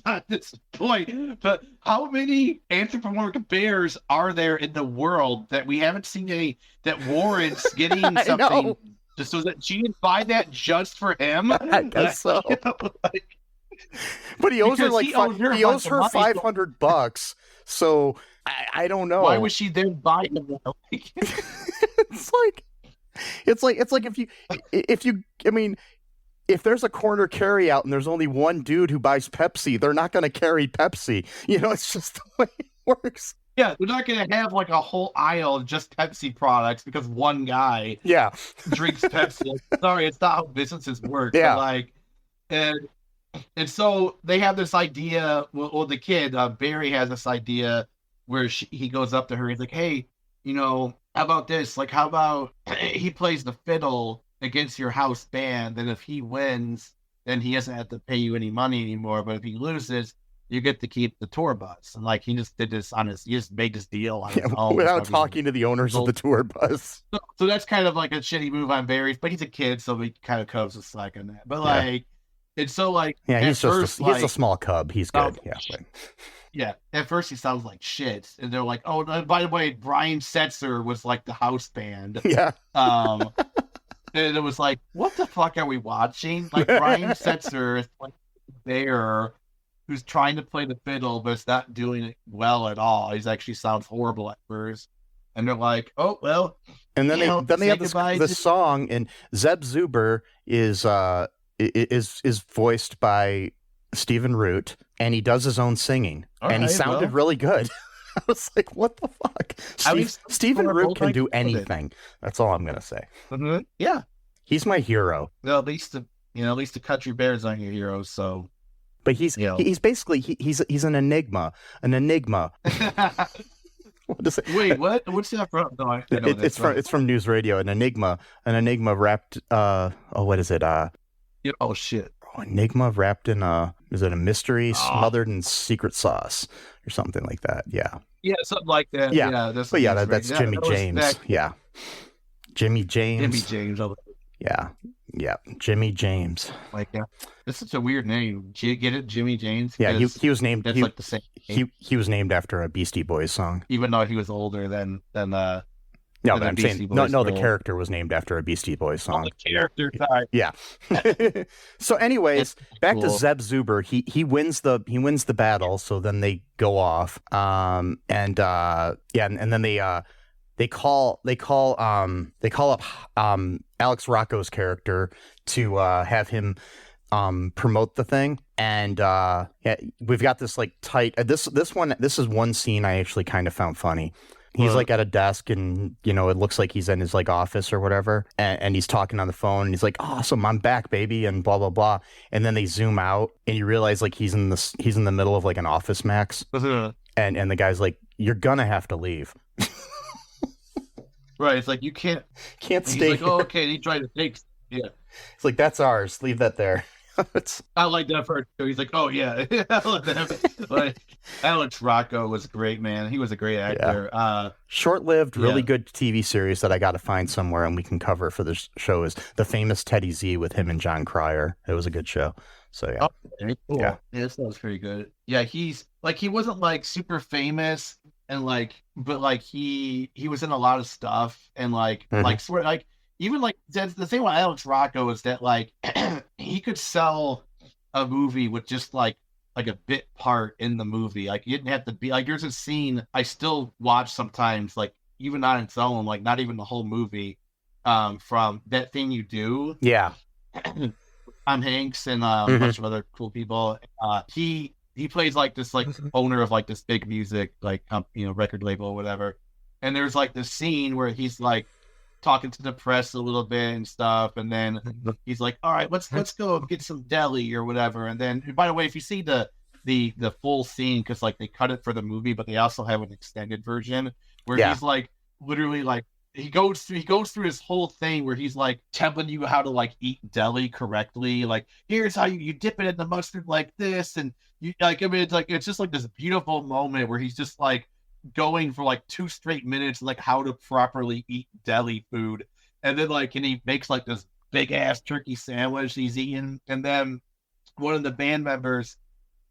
on this point, but how many anthropomorphic bears are there in the world that we haven't seen any that warrants getting something just so that she didn't buy that just for him? I guess so. But he owes her like he owes her $500. So I don't know. Why was she then buying them? It's like if there's a corner carry out and there's only one dude who buys Pepsi, they're not going to carry Pepsi. It's just the way it works. Yeah, they're not going to have like a whole aisle of just Pepsi products because one guy drinks Pepsi. Sorry, it's not how businesses work. Yeah. But like, and so they have this idea. Well, the kid, Beary, has this idea where he goes up to her. He's like, hey, how about this? Like, how about he plays the fiddle against your house band, and if he wins, then he doesn't have to pay you any money anymore. But if he loses, you get to keep the tour bus. And like he just did this he just made this deal on his own without talking to the owners of the tour bus. So that's kind of like a shitty move on Beary's, but he's a kid, so he kind of covers the slack on that. But like, it's so like he's a small cub. He's good. Yeah, at first he sounds like shit, and they're like, oh, by the way, Brian Setzer was like the house band. Yeah. And it was like, what the fuck are we watching? Like Brian Setzer is like there, who's trying to play the fiddle, but it's not doing it well at all. He actually sounds horrible at first, and they're like, oh well. And then they have this song, and Zeb Zuber is voiced by Stephen Root, and he does his own singing, and he sounded really good. I was like, what the fuck? Stephen Root can do anything. That's all I'm gonna say. Mm-hmm. Yeah, he's my hero. Well, at least the country bears aren't your heroes. So, but he's basically he's an enigma. What is it? Wait, what? What's that from? No, it's from News Radio. An enigma wrapped. What is it? Oh shit. Enigma wrapped in is it a mystery smothered in secret sauce or something like that? Yeah, something like that. That's Jimmy James. Jimmy James. Yeah, Jimmy James. Like, that's such a weird name. Get it, Jimmy James? Yeah, he was named. That's like the same name. He was named after a Beastie Boys song. Even though he was older than No, but I'm saying no. The character was named after a Beastie Boys song. Oh, the character, sorry. Yeah. So, anyways, back to Zeb Zuber. He wins the battle. So then they go off. And then they call up Alex Rocco's character to have him promote the thing. And we've got this like tight. This is one scene I actually kind of found funny. He's like at a desk and, you know, it looks like he's in his like office or whatever. And he's talking on the phone and he's like, awesome, I'm back, baby. And blah, blah, blah. And then they zoom out and you realize like he's in the middle of like an Office Max. And the guy's like, you're going to have to leave. Right. It's like, you can't stay. He's like, here. oh, okay. And he tried to take, yeah. It's like, that's ours. Leave that there. I like that part too. He's like, oh yeah. Like, Alex Rocco was great, man. He was a great actor. Yeah. Short-lived, really good TV series that I got to find somewhere and we can cover for this show is The Famous Teddy Z with him and John Cryer. It was a good show. So yeah. Oh, very cool. Yeah, this was pretty good. Yeah, he's like, he wasn't like super famous and like, but like he was in a lot of stuff and like even like the thing with Alex Rocco is that like he could sell a movie with just like a bit part in the movie. Like you didn't have to be like, there's a scene I still watch sometimes, like even on its own, like not even the whole movie, from That Thing You Do. Yeah. Tom Hanks and a bunch of other cool people. He plays like this like owner of like this big music like record label or whatever. And there's like this scene where he's like talking to the press a little bit and stuff, and then he's like, all right, let's go get some deli or whatever. And then, by the way, if you see the full scene, because like they cut it for the movie, but they also have an extended version where he's like literally like he goes through his whole thing where he's like telling you how to like eat deli correctly. Like, here's how you dip it in the mustard like this, and you like, I mean, it's just like this beautiful moment where he's just like going for like 2 straight minutes like how to properly eat deli food, and then like, and he makes like this big ass turkey sandwich he's eating, and then one of the band members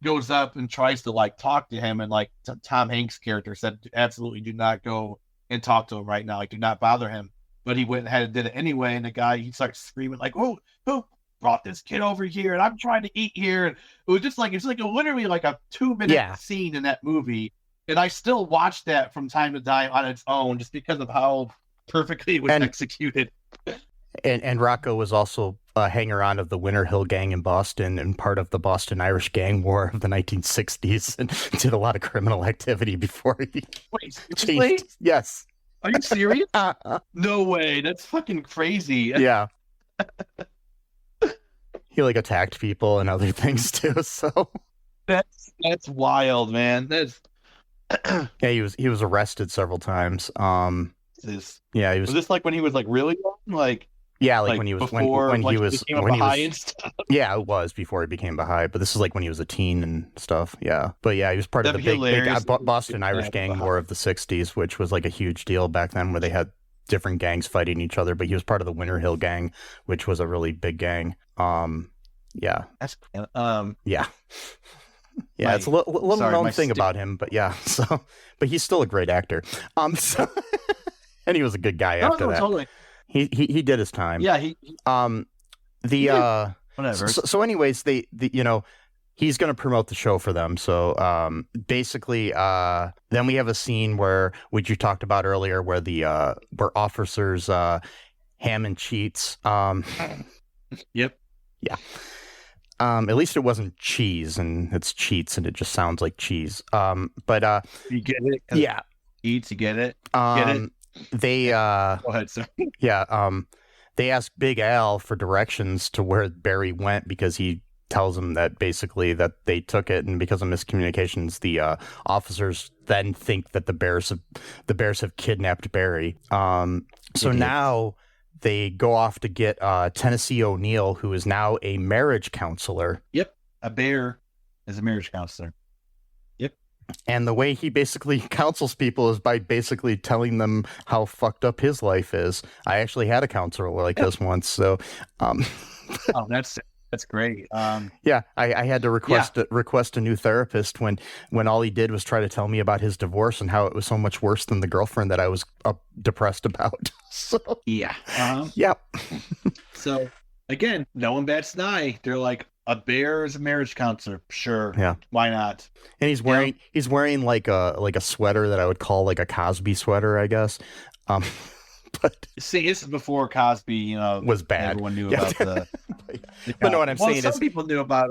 goes up and tries to like talk to him, and like Tom Hanks' character said, absolutely do not go and talk to him right now, like do not bother him. But he went ahead and did it anyway, and the guy, he starts screaming like, oh, who brought this kid over here, and I'm trying to eat here. And it was just like, it's like literally like a 2-minute scene in that movie. And I still watch that from time to time on its own just because of how perfectly it was executed. And Rocco was also a hanger-on of the Winter Hill Gang in Boston and part of the Boston Irish Gang War of the 1960s and did a lot of criminal activity before he changed. Yes. Are you serious? No way. That's fucking crazy. Yeah. He like attacked people and other things too, so. That's wild, man. That's... Yeah, he was arrested several times. He was. Was this like when he was like really young? Like when he was before, when he was Baha'i and stuff. Yeah, it was before he became Baha'i, but this is like when he was a teen and stuff. Yeah, but yeah, he was part of the big Boston Irish Gang War of the 60s, which was like a huge deal back then, where they had different gangs fighting each other. But he was part of the Winter Hill Gang, which was a really big gang. Yeah. That's yeah. Yeah, it's a little known thing about him, but yeah. So, but he's still a great actor. So, and he was a good guy after that. Totally. He did his time. Yeah. Whatever. So anyways, they he's going to promote the show for them. So, basically, then we have a scene which you talked about earlier, where where officers Hamm and Cheets. Yep. Yeah. At least it wasn't cheese, and it's Cheats, and it just sounds like cheese. But you get it? Yeah. Eats, you get it? Get it? They go ahead, sir. Yeah. They ask Big Al for directions to where Barry went, because he tells them that basically that they took it, and because of miscommunications, the officers then think that the Bears have kidnapped Barry. So now they go off to get Tennessee O'Neill, who is now a marriage counselor. Yep. A bear is a marriage counselor. Yep. And the way he basically counsels people is by basically telling them how fucked up his life is. I actually had a counselor like this once, so... Oh, that's That's great. Yeah, I had to request a new therapist when all he did was try to tell me about his divorce and how it was so much worse than the girlfriend that I was depressed about. So yeah. Yep. So again, no one bats an eye. They're like, a bear is a marriage counselor. Sure. Yeah. Why not? And he's wearing like a sweater that I would call like a Cosby sweater, I guess. But see, this is before Cosby, was bad. Everyone knew about the. But no, what I'm saying some is, people knew about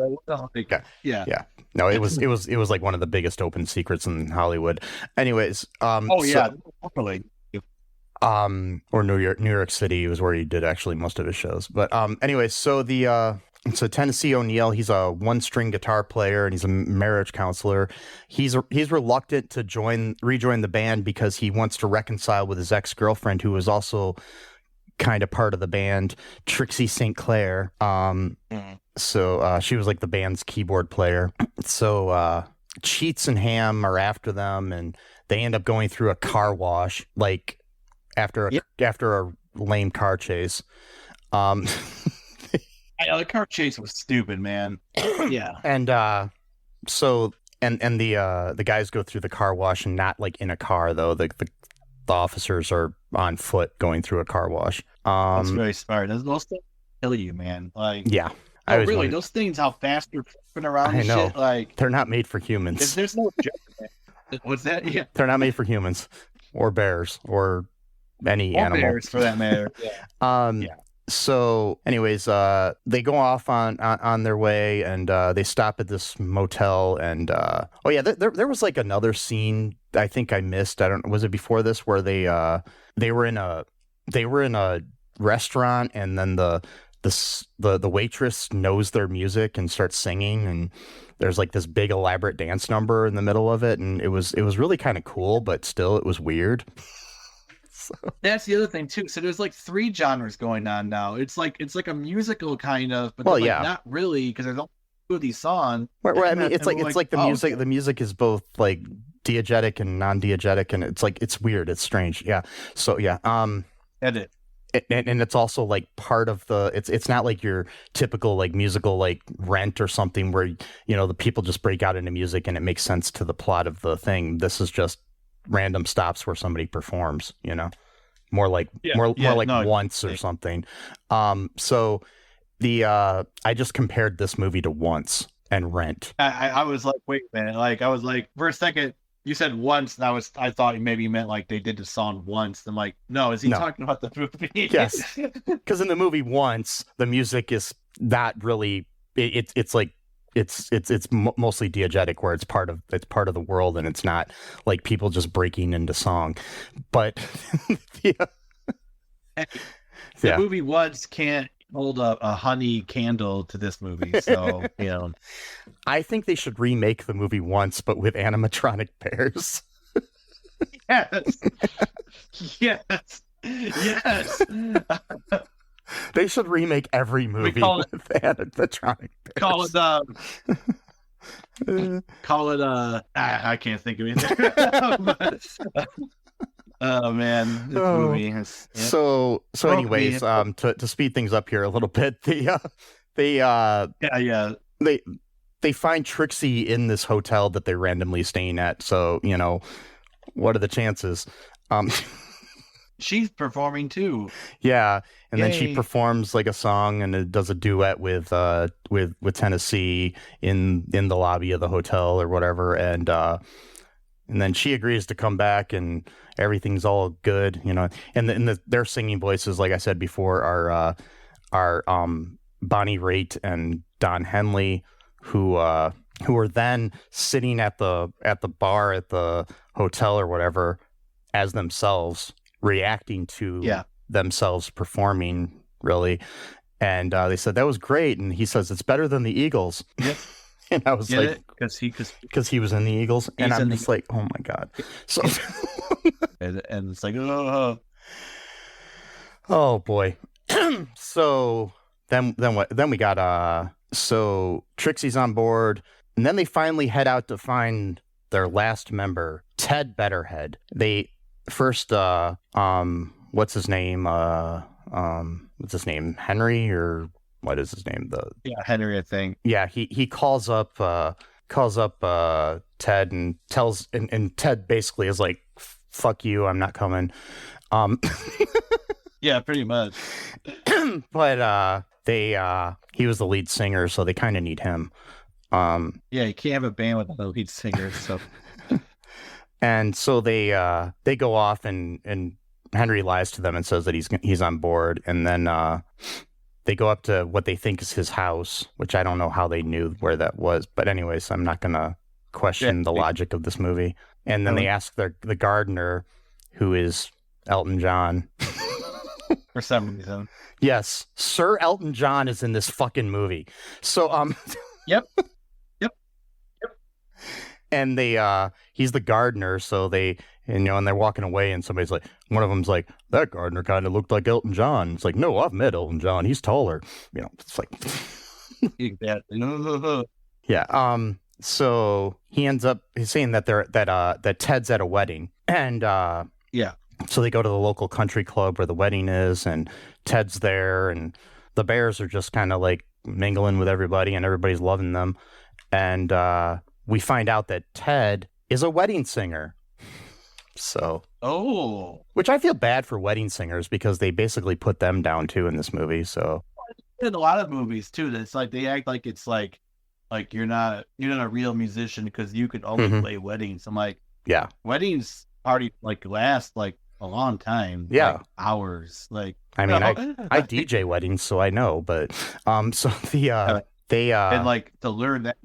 it. Yeah. No, it was like one of the biggest open secrets in Hollywood. Anyways, definitely. Or New York City was where he did actually most of his shows. But anyways, so Tennessee O'Neill, he's a one-string guitar player and he's a marriage counselor. He's reluctant to rejoin the band because he wants to reconcile with his ex-girlfriend, who was also kind of part of the band, Trixie St. Clair. So she was like the band's keyboard player. So Cheets and Hamm are after them, and they end up going through a car wash, like after a lame car chase. The car chase was stupid, man. Yeah. And so the guys go through the car wash, and not like in a car though. The officers are on foot going through a car wash. That's very smart. Those things kill you, man. Like, yeah. Those things, how fast they're flipping around and shit. Like, they're not made for humans. There's no joke. What's that? Yeah. They're not made for humans or bears or any animal. Bears, for that matter. Yeah. So anyways, they go off on their way, and they stop at this motel, and there was like another scene I think I missed. I don't, was it before this, where they were in a restaurant, and then the waitress knows their music and starts singing, and there's like this big elaborate dance number in the middle of it, and it was really kind of cool, but still it was weird. So. That's the other thing too. So there's like 3 genres going on now. It's like a musical kind of, but not really, because there's only 2 of these songs. Right. I mean, it's like the music. Okay. The music is both like diegetic and non-diegetic, and it's weird. It's strange. Yeah. So yeah. Edit. And it's also like part of the. It's not like your typical like musical like Rent or something where the people just break out into music and it makes sense to the plot of the thing. This is just random stops where somebody performs, more like once or something. So I just compared this movie to Once and Rent. I was like, wait a minute, like I was like, for a second you said Once, and I thought maybe you meant like they did the song Once. I'm like, no, is he talking about the movie? Yes, because in the movie Once, the music is not really. It's like. It's mostly diegetic, where it's part of the world, and it's not like people just breaking into song. But the movie Once can't hold a honey candle to this movie, so I think they should remake the movie Once, but with animatronic bears. Yes. They should remake every movie with animatronic bears. Call it I can't think of anything. Oh man, this movie has. Yep. So anyways, to speed things up here a little bit, they find Trixie in this hotel that they're randomly staying at. So what are the chances? She's performing too. Yeah, and then she performs like a song, and it does a duet with Tennessee in the lobby of the hotel or whatever, and then she agrees to come back, and everything's all good, And their singing voices, like I said before, are Bonnie Raitt and Don Henley, who are then sitting at the bar at the hotel or whatever as themselves, reacting to themselves performing, really. And they said that was great, and he says it's better than the Eagles. Yep. And I was like, because he was in the Eagles, and I'm just like, oh my god. So and it's like, oh boy. So then what? Then we got so Trixie's on board, and then they finally head out to find their last member, Ted Betterhead. They first what's his name? Henry, or what is his name? Henry, I think. Yeah, he calls up Ted and tells and Ted basically is like, fuck you, I'm not coming. Yeah, pretty much. But he was the lead singer, so they kind of need him. Yeah, you can't have a band without a lead singer, so. And so they go off and Henry lies to them and says that he's on board, and then they go up to what they think is his house, which I don't know how they knew where that was, but anyways, I'm not gonna question the logic of this movie. And then they ask the gardener, who is Elton John. For some reason. Yes, Sir Elton John is in this fucking movie. So Yep. And he's the gardener, so and they're walking away, and somebody's like, one of them's like, that gardener kind of looked like Elton John. It's like, no, I've met Elton John. He's taller. It's like, exactly. Yeah. So he ends up saying that Ted's at a wedding, and yeah. So they go to the local country club where the wedding is, and Ted's there, and the Bears are just kind of like mingling with everybody, and everybody's loving them, and we find out that Ted is a wedding singer. So, which I feel bad for wedding singers because they basically put them down too in this movie. So, in a lot of movies too, that's like they act like it's like you're not a real musician because you can only play weddings. I'm like, yeah, weddings party last a long time, hours. Like, I mean, I DJ weddings, so I know, but so they and like to learn that,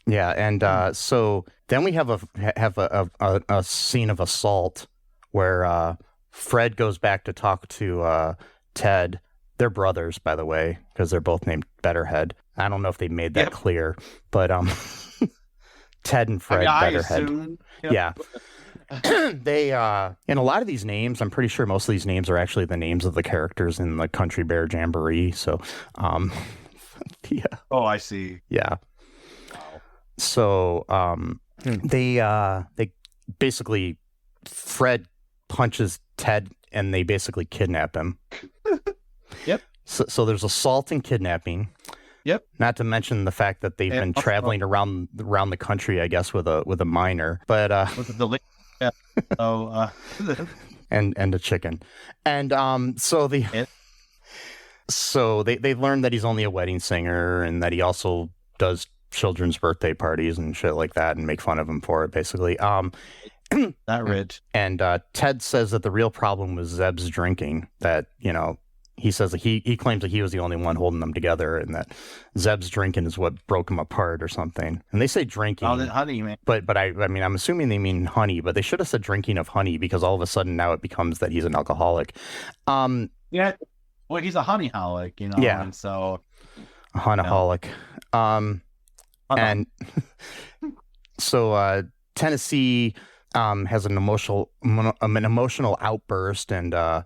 Yeah, and so then we have a scene of assault where Fred goes back to talk to Ted. They're brothers, by the way, because they're both named Betterhead. I don't know if they made that clear, but Ted and Fred Betterhead. Yeah. They in a lot of these names, I'm pretty sure most of these names are actually the names of the characters in the Country Bear Jamboree. So, yeah. Oh, I see. Yeah. So they basically, Fred punches Ted and they basically kidnap him. Yep. So there's assault and kidnapping. Yep. Not to mention the fact that they've been traveling around the country, I guess, with a minor. But and a chicken. And so they learn that he's only a wedding singer and that he also does children's birthday parties and shit like that and make fun of him for it, basically. Not rich. And Ted says that the real problem was Zeb's drinking, that, he says that he claims that he was the only one holding them together and that Zeb's drinking is what broke them apart or something. And they say drinking. Oh, honey, man. But I mean, I'm assuming they mean honey, but they should have said drinking of honey because all of a sudden now it becomes that he's an alcoholic. Yeah. Well, he's a honeyholic, Yeah. And so. A honeyholic. And so Tennessee has an emotional outburst, and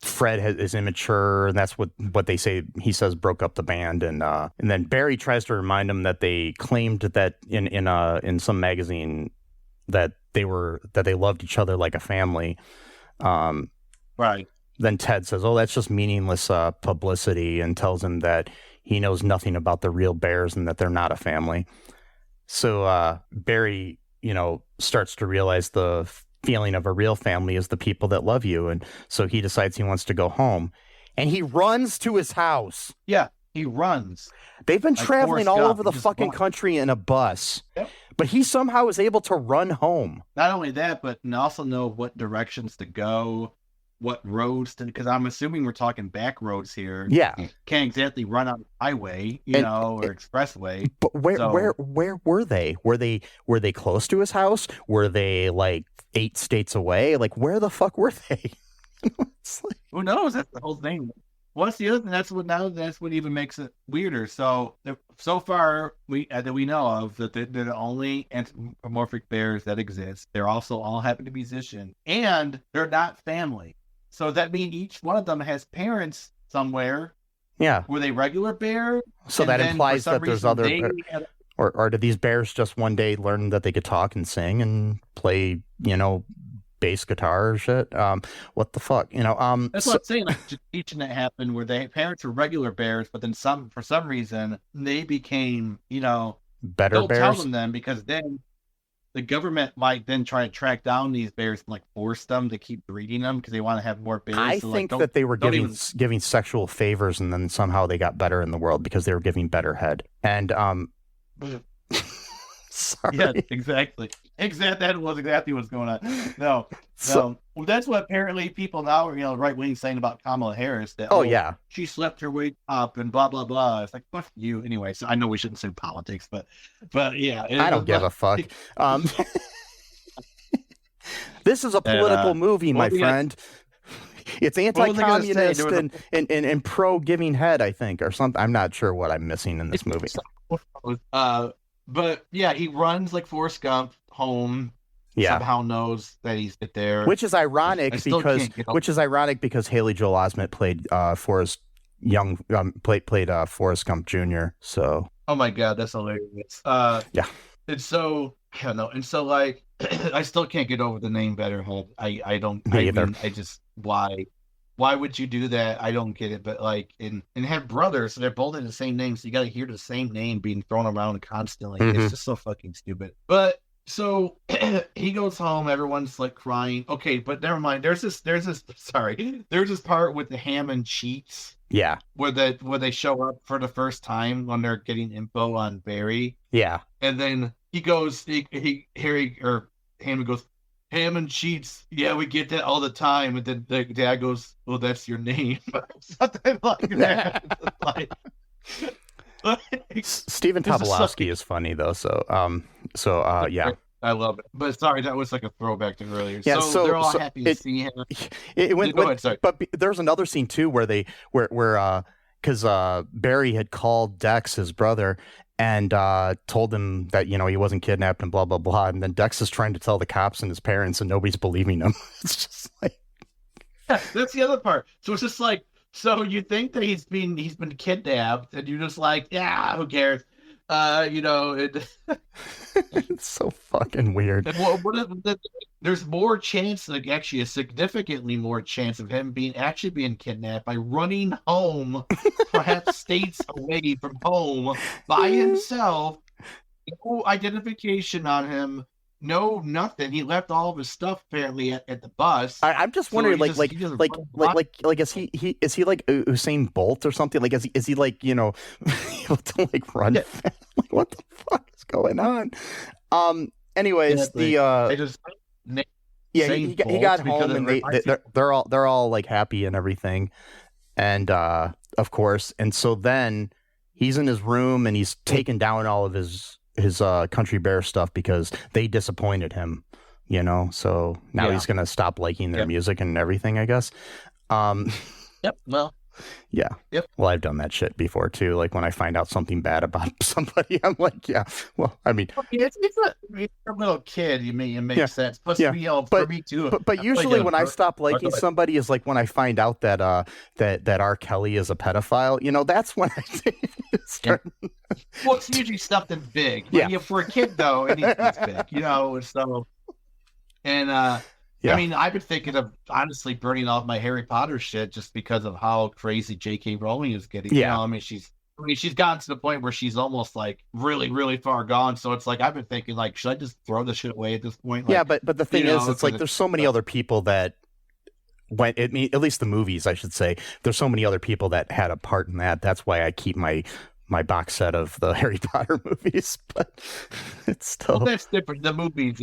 Fred is immature, and that's what they say. He says broke up the band, and then Barry tries to remind him that they claimed that in some magazine that they loved each other like a family. Right. Then Ted says, "Oh, that's just meaningless publicity," and tells him that he knows nothing about the real Bears and that they're not a family. So Barry, starts to realize the feeling of a real family is the people that love you. And so he decides he wants to go home. And he runs to his house. Yeah, he runs. They've been traveling all over the fucking country in a bus. Yep. But he somehow is able to run home. Not only that, but also know what directions to go, what roads to, because I'm assuming we're talking back roads here. Yeah. Can't exactly run on the highway, or expressway. But where were they? Were they close to his house? Were they like 8 states away? Like, where the fuck were they? Who knows? That's the whole thing. What's the other thing? That's what even makes it weirder. So far that we know of, that they're the only anthropomorphic bears that exist. They're also all happen to be musicians, and they're not family. So that means each one of them has parents somewhere. Yeah. Were they regular bears? So that implies that there's other. Or did these bears just one day learn that they could talk and sing and play, bass guitar or shit. What the fuck, you know? That's what I'm saying. Like, just teaching that happened where their parents were regular bears, but then for some reason they became, you know, better don't bears. tell them because then the government might then try to track down these bears and like force them to keep breeding them because they want to have more bears. I so, think like, that they were giving sexual favors, and then somehow they got better in the world because they were giving better head. And sorry. Yeah, exactly. That was exactly what's going on. No. Well, that's what apparently people now are, you know, right wing saying about Kamala Harris. That yeah, she slept her way up and blah blah blah. It's like, fuck you. Anyway, so I know we shouldn't say politics, but yeah, I don't give a fuck. This is a political movie, my friend. It's anti-communist and pro giving head, I think, or something. I'm not sure what I'm missing in this movie. But yeah, he runs like Forrest Gump home. Yeah. Somehow knows that he's there, which is ironic because Haley Joel Osment played Forrest Gump Jr. So oh my god, that's hilarious. Yeah, and so I don't know, and so like I still can't get over the name Betterhead. I don't. Me either. I just why would you do that? I don't get it. But like and have brothers, so they're both in the same name, so you got to hear the same name being thrown around constantly. Mm-hmm. It's just so fucking stupid. But so he goes home, everyone's like crying. Okay, but never mind. There's this part with the Hamm and Cheets. Yeah. Where they show up for the first time when they're getting info on Barry. Yeah. And then he goes, Hamm goes, Hamm and Cheets. Yeah, we get that all the time. And then the dad goes, well, that's your name. Something like that. Stephen Tobolowsky is funny though, so yeah. I love it. But sorry, that was like a throwback to earlier. Yeah, so they're all happy to see him. Go ahead, sorry. But there's another scene too where because Barry had called Dex, his brother, and told him that, you know, he wasn't kidnapped and blah blah blah, and then Dex is trying to tell the cops and his parents, and nobody's believing him. It's just like, yeah, that's the other part. So it's just like, so you think that he's been kidnapped, and you're just like, yeah, who cares? You know, it's so fucking weird. There's more chance, like actually a significantly more chance of him being kidnapped by running home, perhaps states away from home by himself. No identification on him. No, nothing. He left all of his stuff apparently at the bus. I'm just wondering, is he like Usain Bolt or something? Like, is he like, you know, able to like run? Yeah. Like, what the fuck is going on? Anyways, he got home and they're all like happy and everything, and of course, and so then he's in his room and he's taken down all of his Country Bear stuff because they disappointed him, you know, so now he's gonna stop liking their music and everything, I guess. Yep. Well, yeah. Yep. Well, I've done that shit before too. Like when I find out something bad about somebody, I'm like, yeah. Well, I mean, it's a little kid. It makes sense. Plus, for me too. But usually, when I stop liking somebody is like when I find out that that R. Kelly is a pedophile. You know, that's when I start. Well, it's usually something big. Yeah. For a kid though, it's big. You know, so and. Yeah. I mean, I've been thinking of honestly burning off my Harry Potter shit just because of how crazy J.K. Rowling is getting. Yeah. You know, I mean, she's gotten to the point where she's almost like really, really far gone. So it's like I've been thinking, like, should I just throw this shit away at this point? Like, yeah, but the thing is, it's like there's so many other people that went. I mean, at least the movies, I should say. There's so many other people that had a part in that. That's why I keep my box set of the Harry Potter movies, but it's still that's different. The movies,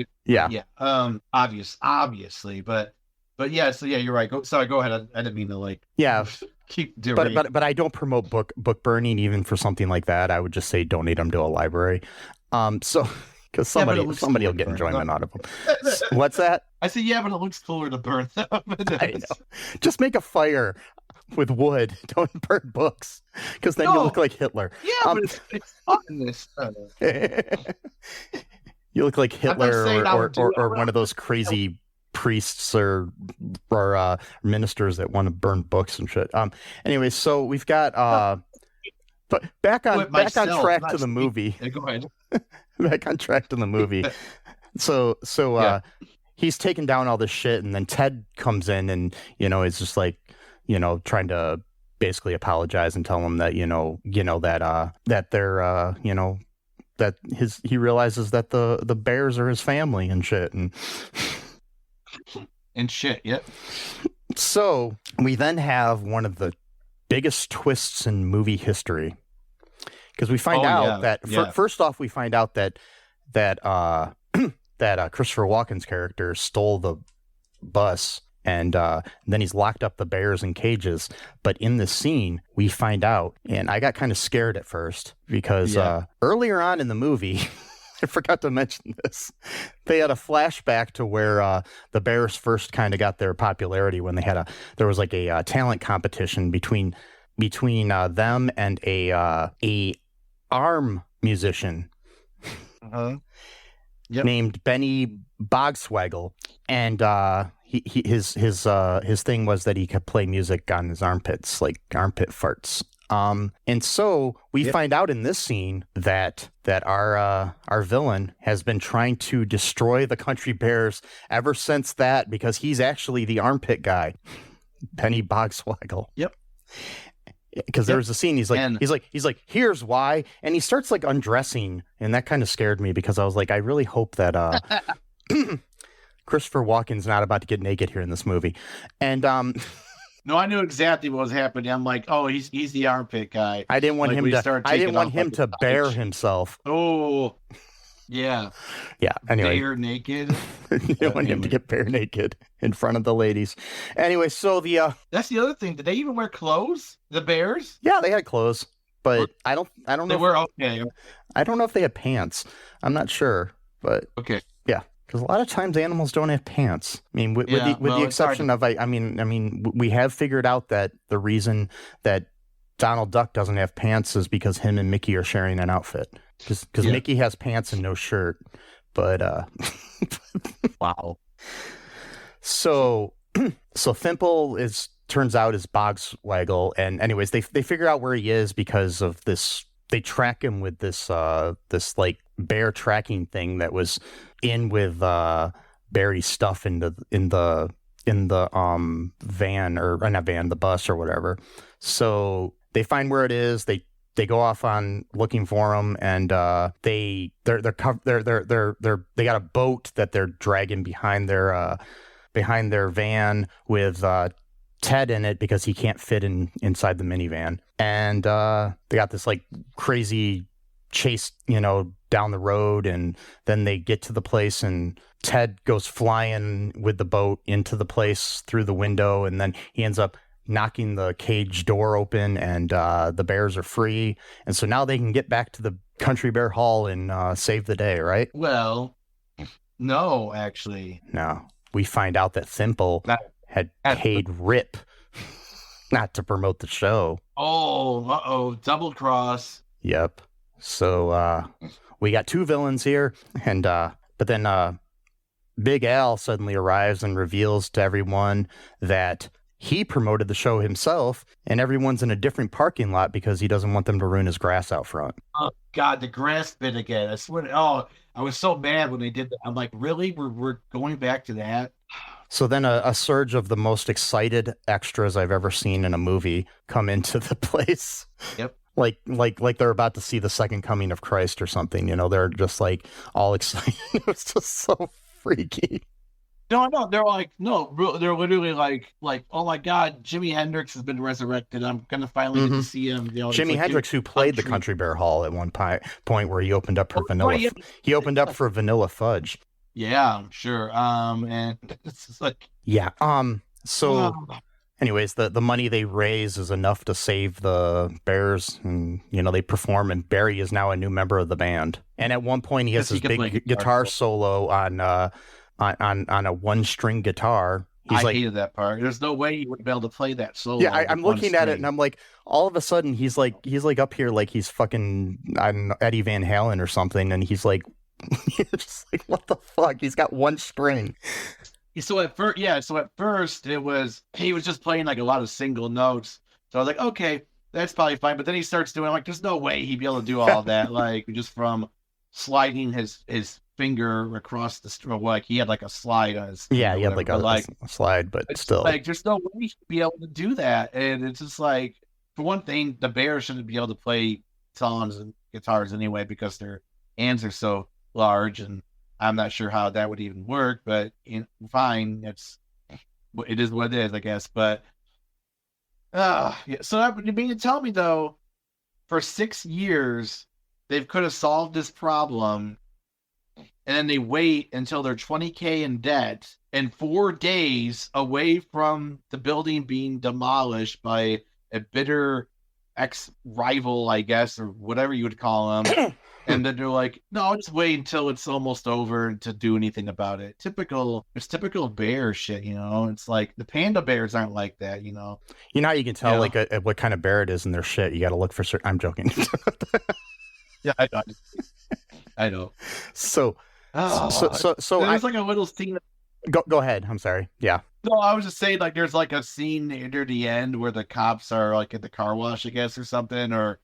obviously, but yeah. So yeah, you're right. Go ahead. I didn't mean to keep doing. But I don't promote book burning even for something like that. I would just say donate them to a library. So because somebody will get enjoyment out of them. What's that? I said yeah, but it looks cooler to burn them. I know. Just make a fire with wood. Don't burn books, because then you look like Hitler. Yeah, but it's fun. This you look like Hitler or one of those crazy priests or ministers that want to burn books and shit. Anyway, so we've got but back on track to the movie. Yeah, go ahead. Back on track to the movie. So he's taking down all this shit, and then Ted comes in and, is just like, trying to basically apologize and tell him that, that they're, that he realizes that the bears are his family and shit. And shit, yep. So we then have one of the biggest twists in movie history. Because we find out that first off, we find out that that Christopher Walken's character stole the bus, and then he's locked up the bears in cages. But in the scene, we find out, and I got kind of scared at first because earlier on in the movie, I forgot to mention this, they had a flashback to where the bears first kind of got their popularity when there was like a talent competition between them and a arm musician named Benny Boggswaggle, and his thing was that he could play music on his armpits, like armpit farts. And so we find out in this scene that our villain has been trying to destroy the country bears ever since that, because he's actually the armpit guy, Benny Boggswaggle. Yep. Because there was a scene, he's like, here's why, and he starts like undressing, and that kind of scared me because I was like, I really hope that Christopher Walken's not about to get naked here in this movie, and no, I knew exactly what was happening. I'm like, oh, he's the armpit guy. I didn't want him to bare himself. Oh, yeah. Yeah. Anyway, bare naked. I didn't want him to get bare naked in front of the ladies. Anyway, so that's the other thing. Did they even wear clothes? The bears? Yeah, they had clothes, but I don't know. They were okay. I don't know if they had pants. I'm not sure, but okay. Yeah. Because a lot of times animals don't have pants. I mean, with the exception of, I mean, we have figured out that the reason that Donald Duck doesn't have pants is because him and Mickey are sharing an outfit. Because Mickey has pants and no shirt. But wow. So Thimple turns out is Boggswaggle, and anyways, they figure out where he is because of this. They track him with this like bear tracking thing that was in with Barry's stuff in the van, or not van, the bus or whatever. So they find where it is. They go off on looking for him, and they got a boat that they're dragging behind their van with Ted in it because he can't fit inside the minivan, and they got this like crazy chase, down the road, and then they get to the place, and Ted goes flying with the boat into the place through the window, and then he ends up knocking the cage door open, and the bears are free, and so now they can get back to the Country Bear Hall and save the day, right? Well, no, actually. No. We find out that Thimple had paid Rip not to promote the show. Oh, double cross. Yep. So we got two villains here, and but then Big Al suddenly arrives and reveals to everyone that he promoted the show himself, and everyone's in a different parking lot because he doesn't want them to ruin his grass out front. Oh God, the grass bit again. I swear. I was so mad when they did that. I'm like, really? We're going back to that? So then a surge of the most excited extras I've ever seen in a movie come into the place. Yep. Like they're about to see the second coming of Christ or something. They're just like all excited. It was just so freaky. No, they're like, no, they're literally like, oh my God, Jimi Hendrix has been resurrected. I'm gonna finally get to see him. Jimi Hendrix, who played the Country Bear Hall at one point where he opened up for vanilla. He opened up for Vanilla Fudge. Yeah, I'm sure. And it's just like, yeah. So, anyways, the money they raise is enough to save the bears, and they perform. And Barry is now a new member of the band. And at one point, he has this big guitar solo on a one-string guitar. I hated that part. There's no way he would be able to play that solo. Yeah, I'm looking at it, and I'm like, all of a sudden, he's like up here like he's fucking, I don't know, Eddie Van Halen or something, and he's like, you're just like, what the fuck? He's got one string. So at first, it was, he was just playing like a lot of single notes. So I was like, okay, that's probably fine. But then he starts doing, like, there's no way he'd be able to do all that, like just from sliding his finger across the like he had like a slide on his Yeah, he had whatever, like a slide, but still. Like there's no way he should be able to do that. And it's just like, for one thing, the bear shouldn't be able to play songs and guitars anyway because their hands are so large, and I'm not sure how that would even work, but fine, it is what it is, I guess. But yeah. So you mean to tell me though, for 6 years they could have solved this problem, and then they wait until they're $20K in debt and 4 days away from the building being demolished by a bitter ex-rival, I guess, or whatever you would call them. And then they're like, no, I'll just wait until it's almost over to do anything about it. It's typical bear shit, you know? It's like the panda bears aren't like that, you know? You know how you can tell like what kind of bear it is in their shit? You got to look for certain... I'm joking. Yeah, I know. So there's like a little scene. Go ahead. I'm sorry. Yeah. No, I was just saying, like, there's like a scene near the end where the cops are like at the car wash, I guess, or something, or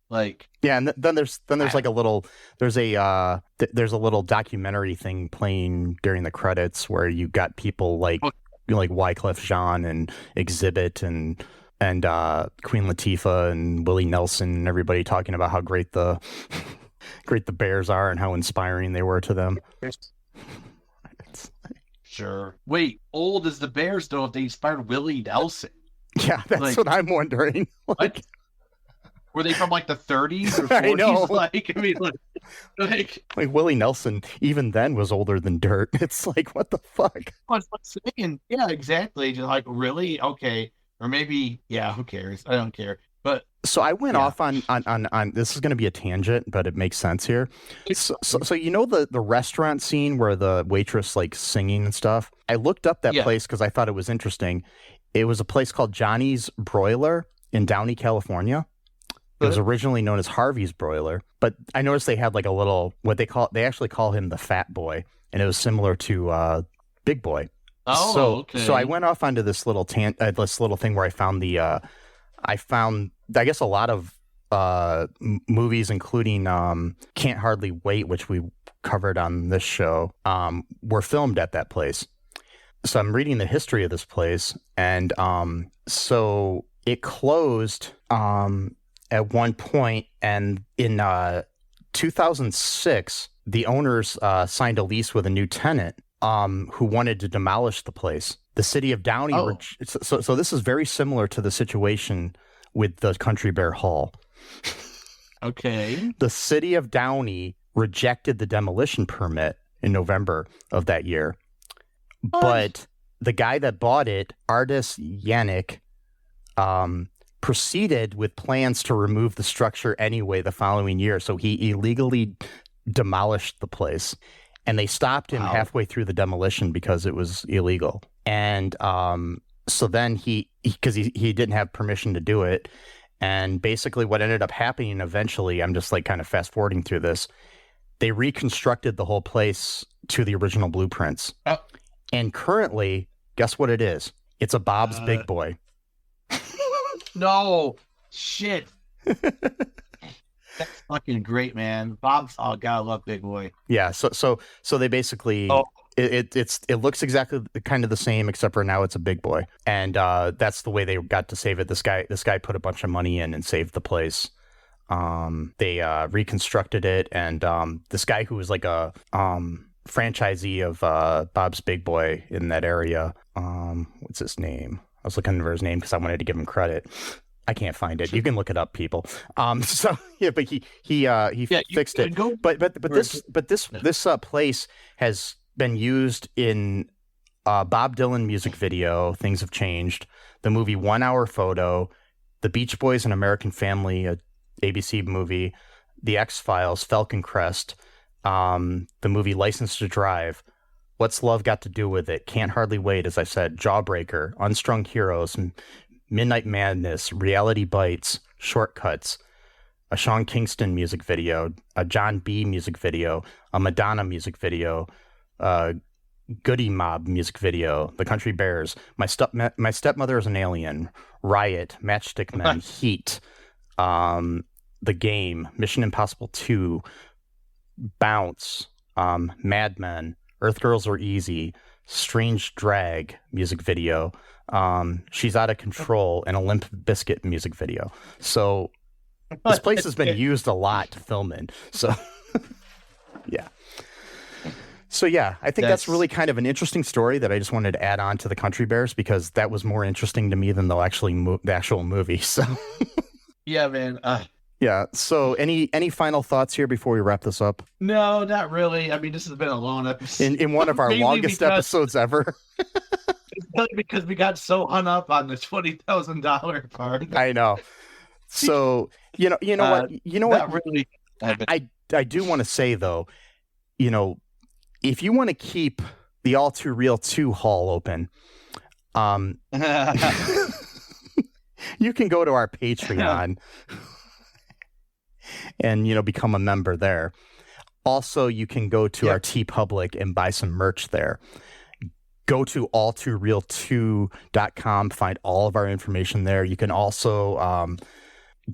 like. Yeah, and then there's like a little there's a little documentary thing playing during the credits where you got people like Wyclef Jean and Exhibit and Queen Latifah and Willie Nelson and everybody talking about how great the bears are and how inspiring they were to them. Sure. Wait, old as the bears though, if they inspired Willie Nelson. Yeah, that's what I'm wondering. Like, were they from like the 30s or 40s? I know. Like Willie Nelson even then was older than dirt. It's like, what the fuck? I was saying, yeah, exactly. Just like, really? Okay. Or maybe, yeah, who cares? I don't care. But so I went off on this is going to be a tangent, but it makes sense here. So you know the restaurant scene where the waitress like singing and stuff? I looked up that place because I thought it was interesting. It was a place called Johnny's Broiler in Downey, California. It was originally known as Harvey's Broiler, but I noticed they had like a little they actually call him the Fat Boy, and it was similar to Big Boy. Oh, okay. So I went off onto this little thing where I found I guess a lot of movies, including Can't Hardly Wait, which we covered on this show, were filmed at that place. So I'm reading the history of this place, and so it closed at one point, and in 2006, the owners signed a lease with a new tenant who wanted to demolish the place. The city of Downey. So this is very similar to the situation with the Country Bear Hall. Okay. The city of Downey rejected the demolition permit in November of that year. But the guy that bought it, Ardis Yannick, proceeded with plans to remove the structure anyway the following year. So he illegally demolished the place. And they stopped him halfway through the demolition because it was illegal. And so then because he didn't have permission to do it. And basically what ended up happening eventually, I'm just like kind of fast forwarding through this, they reconstructed the whole place to the original blueprints. And currently, guess what it is? It's a Bob's Big Boy. No, shit. That's fucking great, man. Bob's, oh god, I love Big Boy. Yeah, so they basically it looks exactly kind of the same, except for now it's a Big Boy, and that's the way they got to save it. This guy put a bunch of money in and saved the place. They reconstructed it, and this guy who was like a franchisee of Bob's Big Boy in that area, what's his name? I was looking for his name because I wanted to give him credit. I can't find it. You can look it up, people. So yeah, but he fixed it. But this place has been used in Bob Dylan music video. Things Have Changed. The movie 1 Hour Photo, The Beach Boys and American Family, a ABC movie, The X-Files, Falcon Crest, the movie License to Drive, What's Love Got to Do with It, Can't Hardly Wait, as I said, Jawbreaker, Unstrung Heroes, Midnight Madness, Reality Bites, Shortcuts, a Sean Kingston music video, a John B music video, a Madonna music video, Goody Mob music video, The Country Bears, My Stepmother is an Alien, Riot, Matchstick Men, Heat, The Game, Mission Impossible 2, Bounce, Mad Men, Earth Girls Are Easy, Strange Drag music video, She's Out of Control, and a Limp Bizkit music video. So this place has been used a lot to film in. So yeah. So yeah, I think that's really kind of an interesting story that I just wanted to add on to the Country Bears because that was more interesting to me than the actual movie. So yeah, man. Yeah. So any final thoughts here before we wrap this up? No, not really. I mean, this has been a long episode. In one of our longest episodes ever. It's really because we got so hung up on the $20,000 part. I know. So you know what? Really, I do want to say though, if you want to keep the All2ReelToo haul open, you can go to our Patreon and become a member there. Also, you can go to our TeePublic and buy some merch there. Go to all2reeltoo.com, find all of our information there. You can also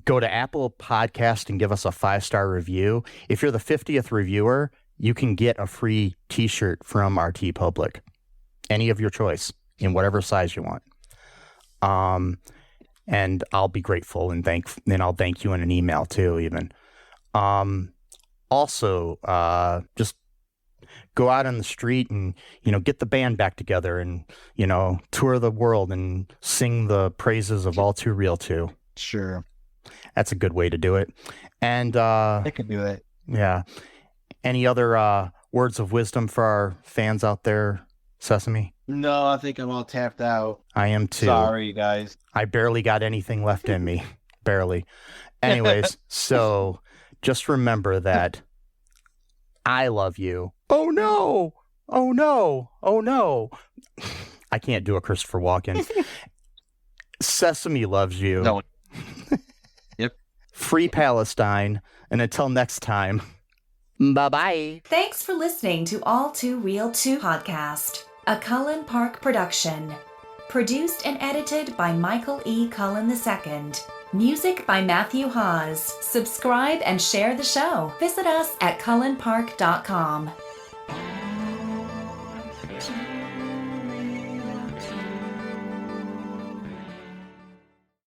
go to Apple Podcast and give us a 5-star review. If you're the 50th reviewer, you can get a free t-shirt from our TeePublic, any of your choice, in whatever size you want. And I'll be grateful and I'll thank you in an email too, even. Also, just go out on the street and, get the band back together and, tour the world and sing the praises of All2ReelToo. Sure. That's a good way to do it. And I can do it. Yeah. Any other words of wisdom for our fans out there, Sesame? No, I think I'm all tapped out. I am too. Sorry, guys. I barely got anything left in me. Barely. Anyways, so just remember that I love you. Oh, no. Oh, no. Oh, no. I can't do a Christopher Walken. Sesame loves you. No. Yep. Free Palestine. And until next time, bye-bye. Thanks for listening to All2ReelToo podcast, a Cullen Park production. Produced and edited by Michael E. Cullen II. Music by Matthew Hawes. Subscribe and share the show. Visit us at cullenpark.com.